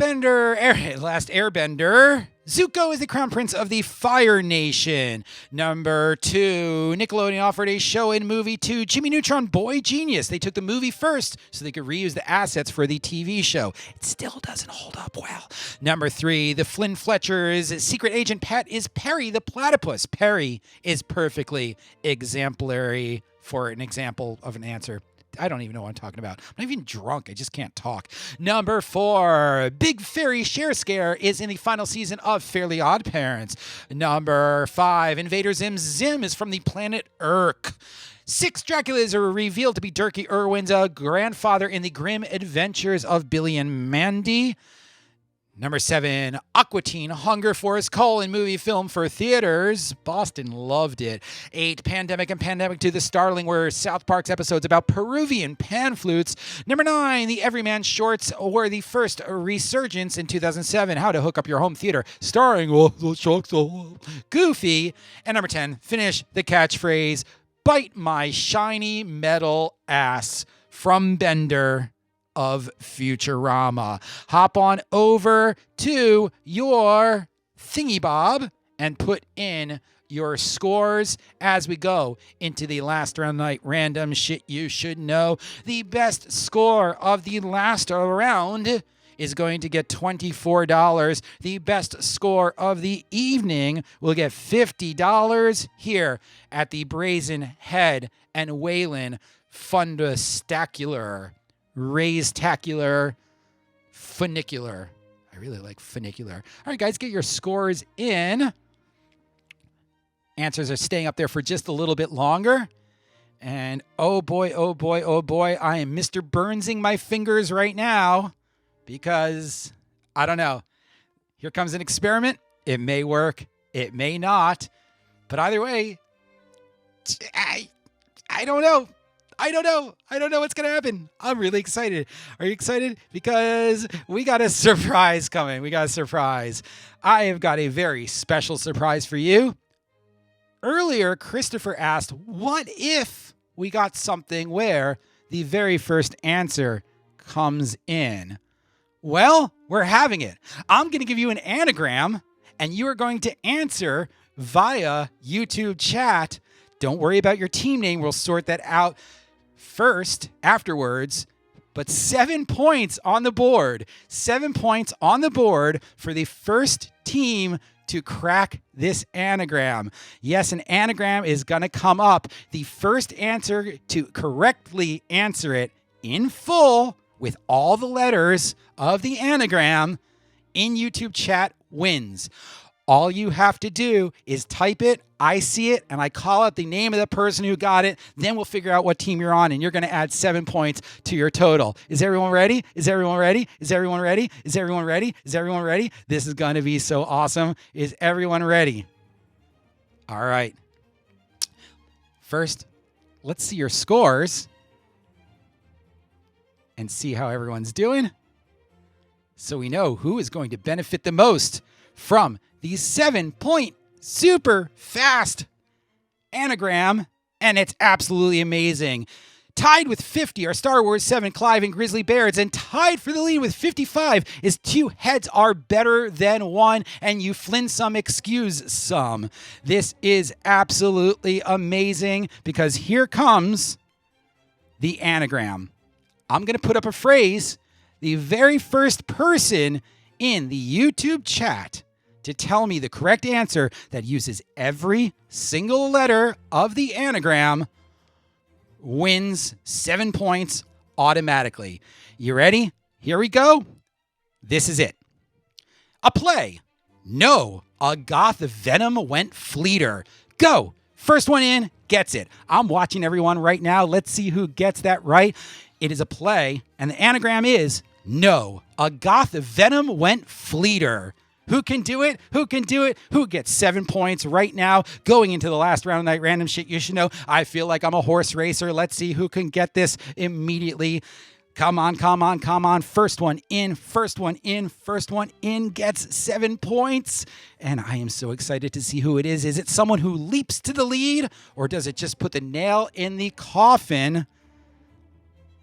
Airbender. Zuko is the crown prince of the Fire Nation. Number 2, Nickelodeon offered a show and movie to Jimmy Neutron Boy Genius. They took the movie first so they could reuse the assets for the TV show. It still doesn't hold up well. Number 3, the Flynn Fletcher's secret agent pet is Perry the Platypus. Perry is perfectly exemplary for an example of an answer. I don't even know what I'm talking about. I'm not even drunk. I just can't talk. Number 4, Big Fairy Share Scare is in the final season of Fairly Odd Parents. Number 5, Invader Zim Zim is from the planet Urk. 6, Dracula is revealed to be Durkee Irwin's grandfather in the grim adventures of Billy and Mandy. Number 7, Aqua Teen Hunger Force : movie film for theaters. Boston loved it. 8, Pandemic and Pandemic to the Starling were South Park's episodes about Peruvian pan flutes. Number 9, the Everyman shorts were the first resurgence in 2007. How to Hook Up Your Home Theater, starring Goofy. And number 10, finish the catchphrase, bite my shiny metal ass, from Bender of Futurama. Hop on over to your thingy bob and put in your scores as we go into the last round night random shit you should know. The best score of the last round is going to get $24. The best score of the evening will get $50 here at the Brazen Head and Waylon Fundastacular. Raise-tacular, funicular. I really like funicular. All right, guys, get your scores in. Answers are staying up there for just a little bit longer. And oh boy, oh boy, oh boy, I am Mr. Burnsing my fingers right now because, I don't know. Here comes an experiment. It may work. It may not. But either way, I don't know. I don't know what's going to happen. I'm really excited. Are you excited? Because we got a surprise coming. We got a surprise. I have got a very special surprise for you. Earlier, Christopher asked, what if we got something where the very first answer comes in? Well, we're having it. I'm going to give you an anagram, and you are going to answer via YouTube chat. Don't worry about your team name. We'll sort that out first, afterwards, but 7 points on the board. 7 points on the board for the first team to crack this anagram. Yes, an anagram is going to come up. The first answer to correctly answer it in full with all the letters of the anagram in YouTube chat wins. All you have to do is type it, I see it, and I call out the name of the person who got it. Then we'll figure out what team you're on, and you're going to add 7 points to your total. Is everyone ready? Is everyone ready? Is everyone ready? Is everyone ready? Is everyone ready? This is going to be so awesome. Is everyone ready? All right. First, let's see your scores and see how everyone's doing, so we know who is going to benefit the most from the 7-point super fast anagram, and it's absolutely amazing. Tied with 50 are Star Wars 7 Clive and Grizzly Bears, and tied for the lead with 55 is Two Heads Are Better Than One, and You Flynn Some Excuse Some. This is absolutely amazing because here comes the anagram. I'm going to put up a phrase. The very first person in the YouTube chat to tell me the correct answer that uses every single letter of the anagram wins 7 points automatically. You ready? Here we go. This is it. A play. No. A goth venom went fleeter. Go. First one in gets it. I'm watching everyone right now. Let's see who gets that right. It is a play, and the anagram is no. A goth venom went fleeter. Who can do it? Who can do it? Who gets 7 points right now going into the last round of night random shit you should know? I feel like I'm a horse racer. Let's see who can get this immediately. Come on, come on, come on. First one in, first one in, first one in gets 7 points. And I am so excited to see who it is. Is it someone who leaps to the lead, or does it just put the nail in the coffin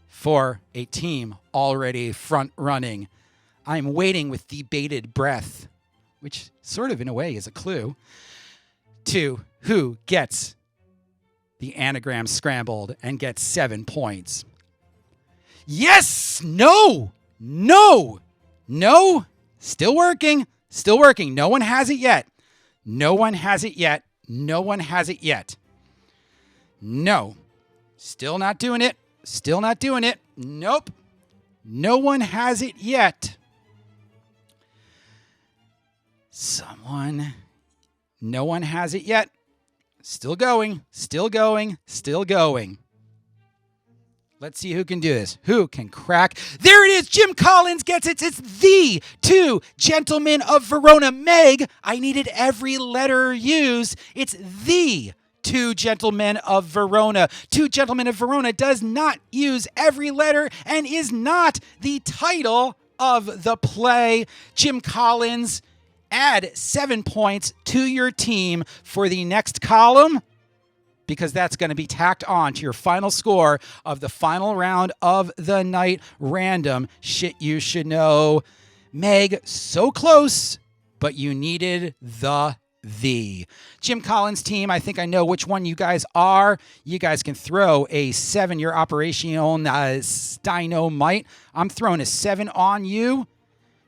for a team already front running? I'm waiting with bated breath, which sort of in a way is a clue to who gets the anagram scrambled and gets 7 points. Yes! No! No! No! Still working. Still working. No one has it yet. No one has it yet. No one has it yet. No. Still not doing it. Still not doing it. Nope. No one has it yet. Someone. No one has it yet. Still going. Still going. Still going. Let's see who can do this. Who can crack? There it is. Jim Collins gets it. It's the Two Gentlemen of Verona. Meg, I needed every letter used. It's the Two Gentlemen of Verona. Two Gentlemen of Verona does not use every letter and is not the title of the play. Jim Collins, add 7 points to your team for the next column, because that's going to be tacked on to your final score of the final round of the night random shit you should know. Meg, so close, but you needed the Jim Collins team. I think I know which one you guys are. You guys can throw a 7. Your operational dynamite. I'm throwing a 7 on you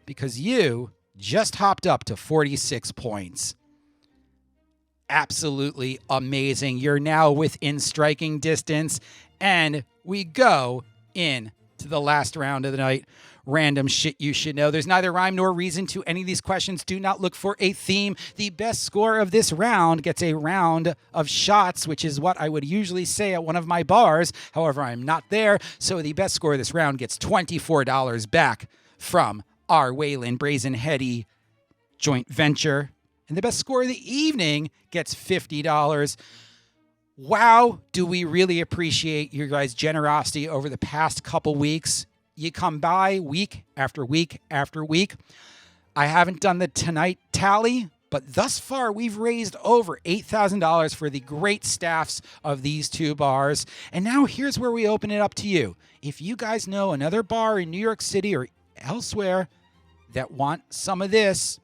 because you just hopped up to 46 points. Absolutely amazing. You're now within striking distance, and we go in to the last round of the night. Random shit you should know. There's neither rhyme nor reason to any of these questions. Do not look for a theme. The best score of this round gets a round of shots, which is what I would usually say at one of my bars. However, I'm not there, so the best score of this round gets $24 back from our Waylon Brazen joint venture. And the best score of the evening gets $50. Wow, do we really appreciate your guys' generosity over the past couple weeks. You come by week after week after week. I haven't done the tonight tally, but thus far we've raised over $8,000 for the great staffs of these two bars. And now here's where we open it up to you. If you guys know another bar in New York City or elsewhere that want some of this,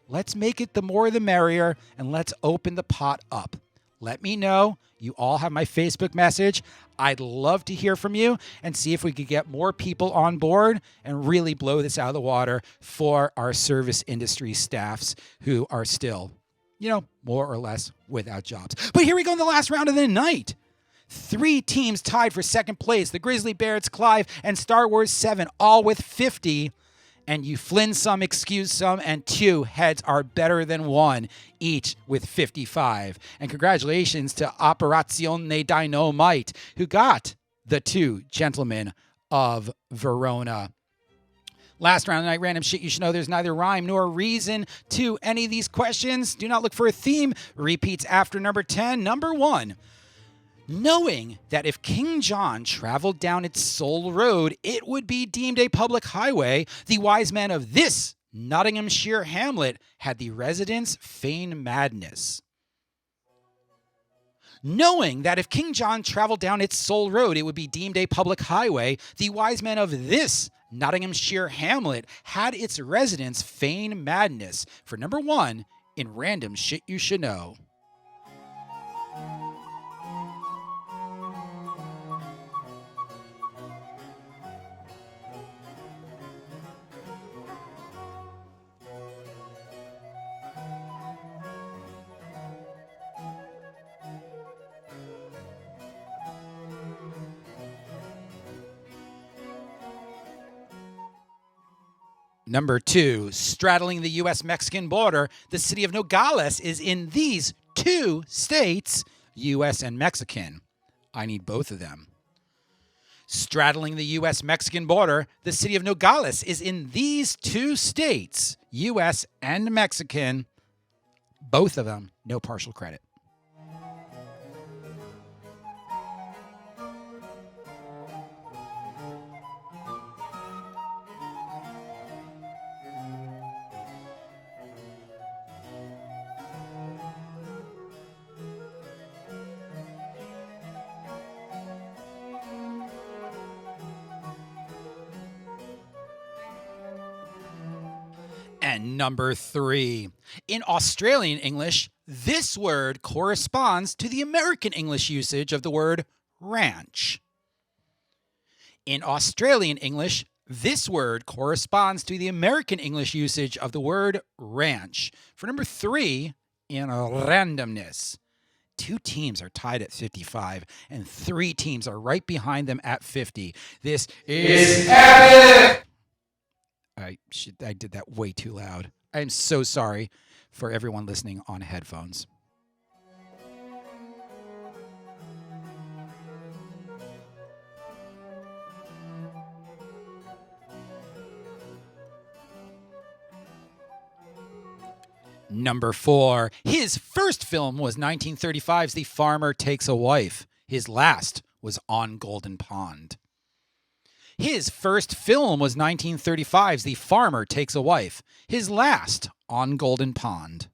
let's make it the more the merrier, and let's open the pot up. Let me know. You all have my Facebook message. I'd love to hear from you and see if we could get more people on board and really blow this out of the water for our service industry staffs who are still, more or less without jobs. But here we go in the last round of the night. 3 teams tied for second place. The Grizzly Bears, Clive, and Star Wars 7, all with 50. and you flin some, excuse some, and 2 heads are better than 1, each with 55. And congratulations to Operazione Dynamite, who got the 2 gentlemen of Verona. Last round tonight, random shit you should know. There's neither rhyme nor reason to any of these questions. Do not look for a theme. Repeats after number 10. Number 1. Knowing that if King John traveled down its sole road, it would be deemed a public highway, the wise men of this Nottinghamshire hamlet had the residents feign madness. Knowing that if King John traveled down its sole road, it would be deemed a public highway, the wise men of this Nottinghamshire hamlet had its residents feign madness. For number 1 in random shit you should know. Number 2, straddling the U.S.-Mexican border, the city of Nogales is in these 2 states, U.S. and Mexican. I need both of them. Straddling the U.S.-Mexican border, the city of Nogales is in these 2 states, U.S. and Mexican. Both of them, no partial credit. And number 3, in Australian English, this word corresponds to the American English usage of the word ranch. In Australian English, this word corresponds to the American English usage of the word ranch. For number 3, in randomness, 2 teams are tied at 55, and 3 teams are right behind them at 50. This is epic! I did that way too loud. I'm so sorry for everyone listening on headphones. Number 4. His first film was 1935's The Farmer Takes a Wife. His last was On Golden Pond. His first film was 1935's The Farmer Takes a Wife. His last, On Golden Pond.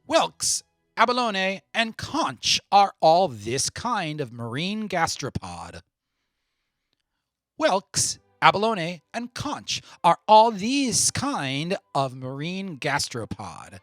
Whelks, abalone, and conch are all this kind of marine gastropod. Whelks, abalone, and conch are all these kind of marine gastropod.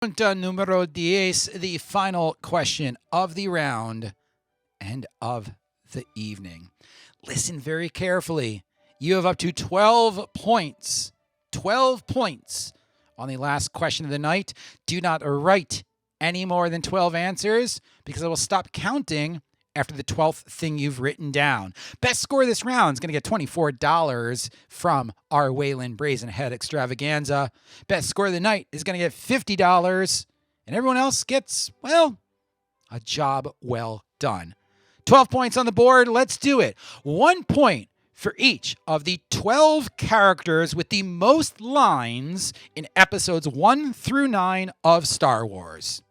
Pregunta número 10, the final question of the round and of the evening. Listen very carefully. You have up to 12 points. 12 points on the last question of the night. Do not write any more than 12 answers because I will stop counting after the 12th thing you've written down. Best score this round is going to get $24 from our Waylon Brazen Head Extravaganza. Best score of the night is going to get $50. And everyone else gets, well, a job well done. 12 points on the board. Let's do it. 1 point for each of the 12 characters with the most lines in episodes 1 through 9 of Star Wars.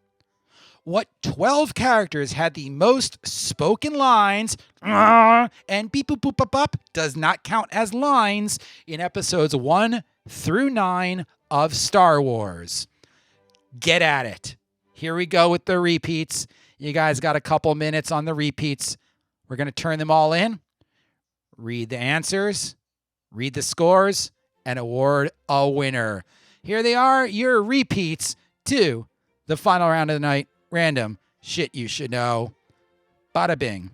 What 12 characters had the most spoken lines and beep boop boop boop boop does not count as lines in episodes 1 through 9 of Star Wars? Get at it. Here we go with the repeats. You guys got a couple minutes on the repeats. We're going to turn them all in, read the answers, read the scores, and award a winner. Here they are, your repeats to the final round of the night. Random shit you should know. Bada bing.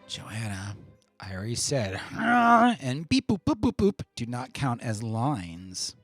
Joanna, I already said, and beep boop boop boop boop do not count as lines.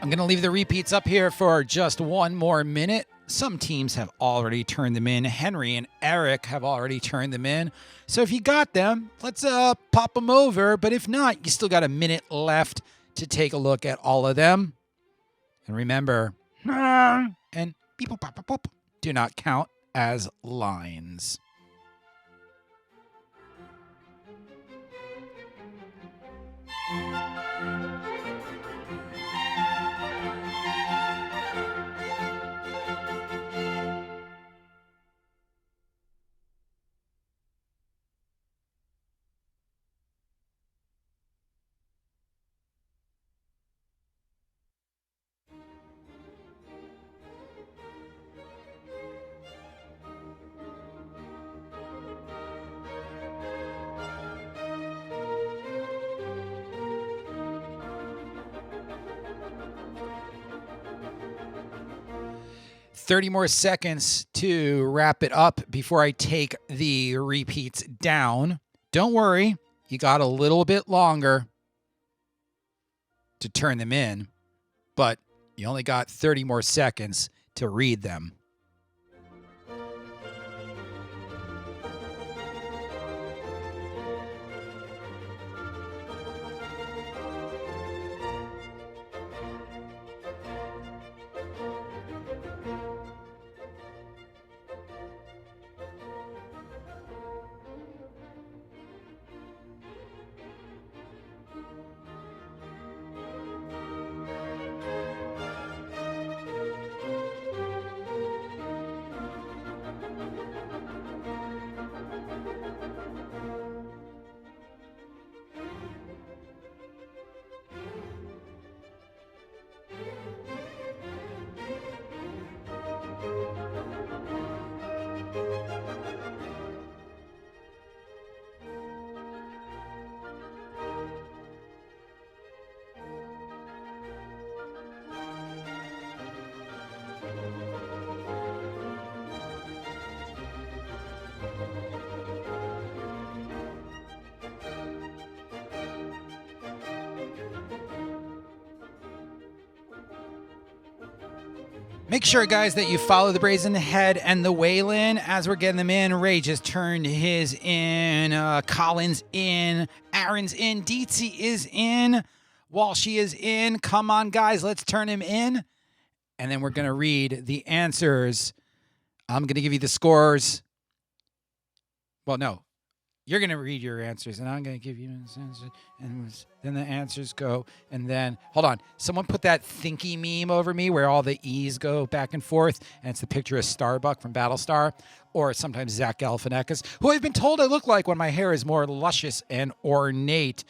I'm going to leave the repeats up here for just one more minute. Some teams have already turned them in. Henry and Eric have already turned them in. So if you got them, let's pop them over. But if not, you still got a minute left to take a look at all of them. And remember, and beep, boop, boop, boop, do not count as lines. $30 more seconds to wrap it up before I take the repeats down. Don't worry, you got a little bit longer to turn them in, but you only got 30 more seconds to read them. Make sure, guys, that you follow the Brazen Head and the Waylon as we're getting them in. Ray just turned his in. Colin's in. Aaron's in. Dietzy is in. Walshy is in. Come on, guys. Let's turn him in. And then we're going to read the answers. I'm going to give you the scores. Well, no. You're going to read your answers, and I'm going to give you the answers. And then the answers go. And then, hold on. Someone put that thinky meme over me where all the E's go back and forth, and it's the picture of Starbuck from Battlestar, or sometimes Zach Galifianakis, who I've been told I look like when my hair is more luscious and ornate.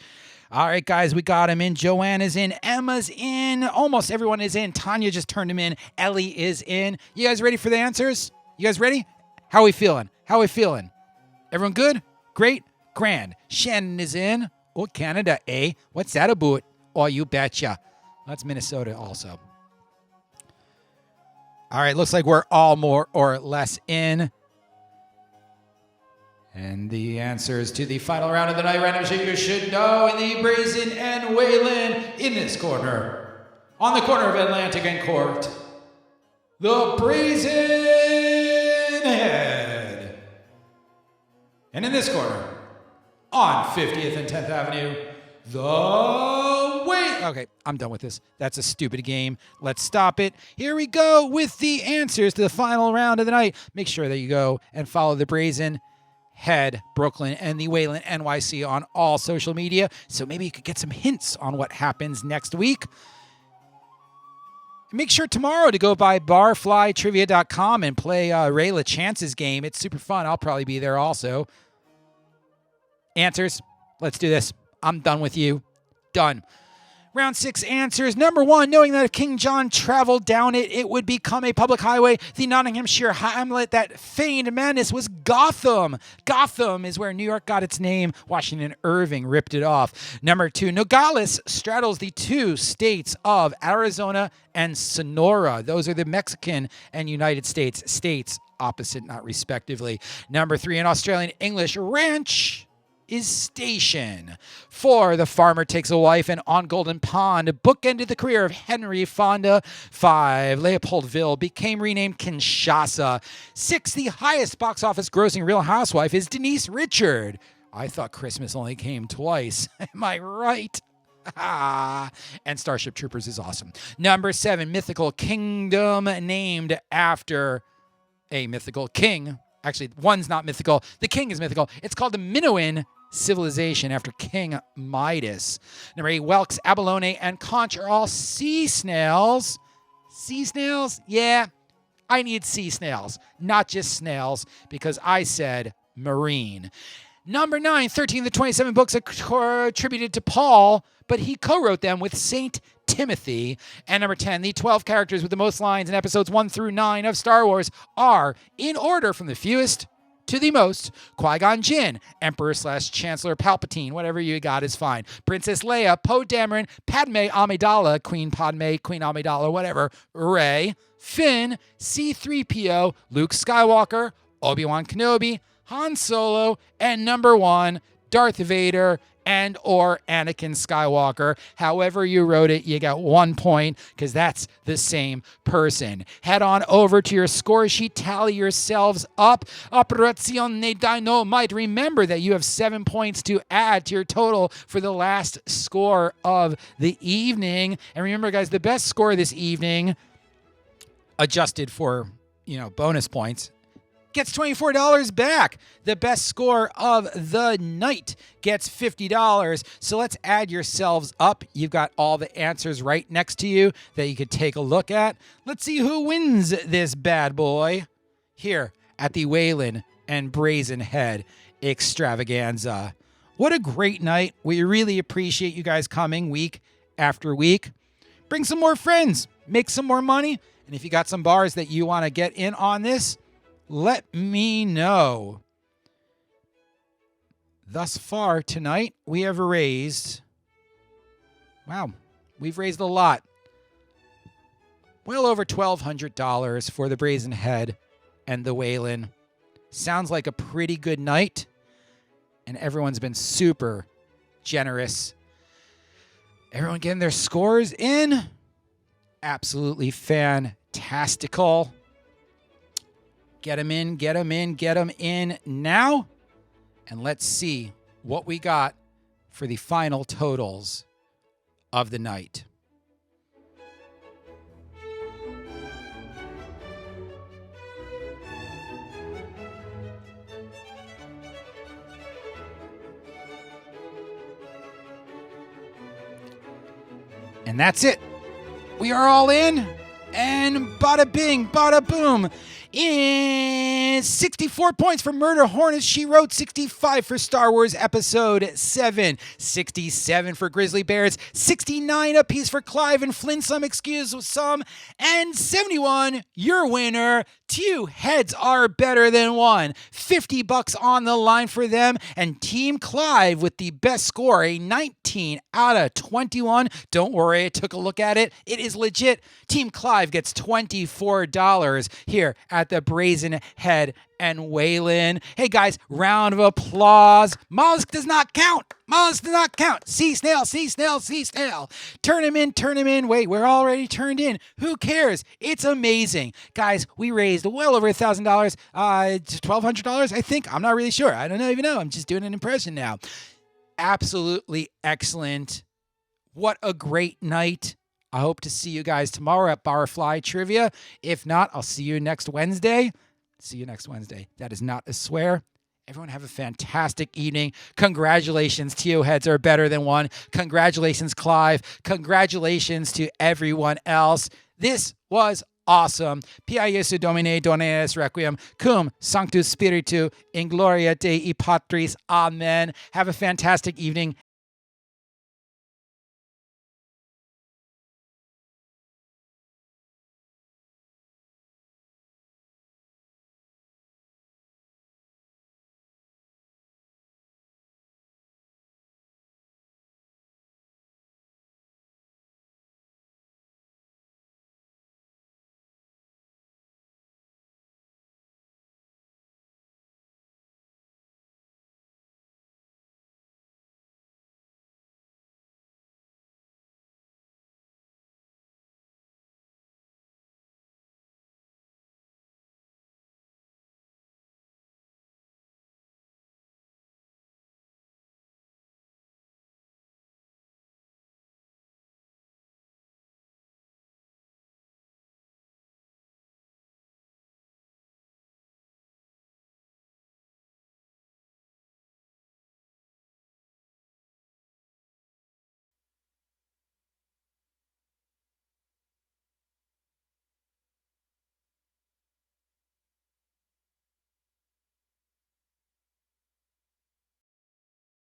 All right, guys, we got him in. Joanna's in. Emma's in. Almost everyone is in. Tanya just turned him in. Ellie is in. You guys ready for the answers? You guys ready? How are we feeling? How are we feeling? Everyone good? Great? Grand. Shannon is in. Oh, Canada, eh? What's that about? Oh, you betcha. That's Minnesota also. All right, looks like we're all more or less in. And the answers to the final round of the night random shit you should know in the Brazen and Waylon in this corner. On the corner of Atlantic and Court, the Brazen Head. And in this corner, on 50th and 10th Avenue, the Way. Okay, I'm done with this. That's a stupid game. Let's stop it. Here we go with the answers to the final round of the night. Make sure that you go and follow the Brazen Head Brooklyn and the Waylon NYC on all social media, so maybe you could get some hints on what happens next week. Make sure tomorrow to go by barflytrivia.com and play Ray LaChance's game. It's super fun. I'll probably be there also. Answers. Let's do this. I'm done with you. Done. Round 6 answers. Number 1, knowing that if King John traveled down it, it would become a public highway. The Nottinghamshire hamlet that feigned madness was Gotham. Gotham is where New York got its name. Washington Irving ripped it off. Number 2, Nogales straddles the 2 states of Arizona and Sonora. Those are the Mexican and United States opposite, not respectively. Number 3, in Australian English, ranch is Station. 4, The Farmer Takes a Wife and On Golden Pond bookended the career of Henry Fonda. 5, Leopoldville became renamed Kinshasa. 6, the highest box office grossing Real Housewife is Denise Richard. I thought Christmas only came twice. Am I right? And Starship Troopers is awesome. Number 7, Mythical Kingdom, named after a mythical king. Actually, one's not mythical. The king is mythical. It's called the Minoan civilization after King Midas. Number 8, Whelks, Abalone, and Conch are all sea snails. Sea snails? Yeah, I need sea snails, not just snails, because I said marine. Number 9, 13 of the 27 books are attributed to Paul, but he co-wrote them with Saint Timothy. And number 10, the 12 characters with the most lines in episodes 1 through 9 of Star Wars are, in order from the fewest to the most: Qui-Gon Jinn, Emperor/Chancellor Palpatine, whatever you got is fine; Princess Leia, Poe Dameron, Padme Amidala, Queen Padme, Queen Amidala, whatever, Rey, Finn, C-3PO, Luke Skywalker, Obi-Wan Kenobi, Han Solo, and number 1, Darth Vader and or Anakin Skywalker. However you wrote it, you got 1 point, because that's the same person. Head on over to your score sheet, tally yourselves up. Operazione Dynamite. Remember that you have 7 points to add to your total for the last score of the evening. And remember, guys, the best score this evening, adjusted for, bonus points, gets $24 back. The best score of the night gets $50. So let's add yourselves up. You've got all the answers right next to you that you could take a look at. Let's see who wins this bad boy here at the Waylon and Brazen Head Extravaganza. What a great night. We really appreciate you guys coming week after week. Bring some more friends. Make some more money. And if you got some bars that you want to get in on this, let me know. Thus far tonight, we have raised, we've raised a lot. Well over $1,200 for the Brazen Head and the Waylon. Sounds like a pretty good night, and everyone's been super generous. Everyone getting their scores in. Absolutely fantastical. Get them in, get them in, get them in now. And let's see what we got for the final totals of the night. And that's it. We are all in. And bada bing, bada boom. In 64 points for Murder Hornets, She Wrote, 65 for Star Wars Episode 7, 67 for Grizzly Bears, 69 apiece for Clive and Flynn, some excuse some, and 71, your winner. 2 heads are better than 1. $50 on the line for them, and Team Clive with the best score, a 19 out of 21. Don't worry, I took a look at it. It is legit. Team Clive gets $24 here at the Brazen Head and Waylon. Hey guys, round of applause. Mollusk does not count. Mollusk does not count. Sea snail, sea snail, sea snail. Turn him in, turn him in. Wait, we're already turned in. Who cares? It's amazing. Guys, we raised well over $1,000. $1,200, I think. I'm not really sure. I don't even know. I'm just doing an impression now. Absolutely excellent. What a great night. I hope to see you guys tomorrow at Barfly Trivia. If not, I'll see you next Wednesday. See you next Wednesday. That is not a swear. Everyone have a fantastic evening. Congratulations. TO heads are better than 1. Congratulations, Clive. Congratulations to everyone else. This was awesome. Pia Jesu Domine, Dona es Requiem, cum Sanctus Spiritu, in gloria Dei Patris. Amen. Have a fantastic evening,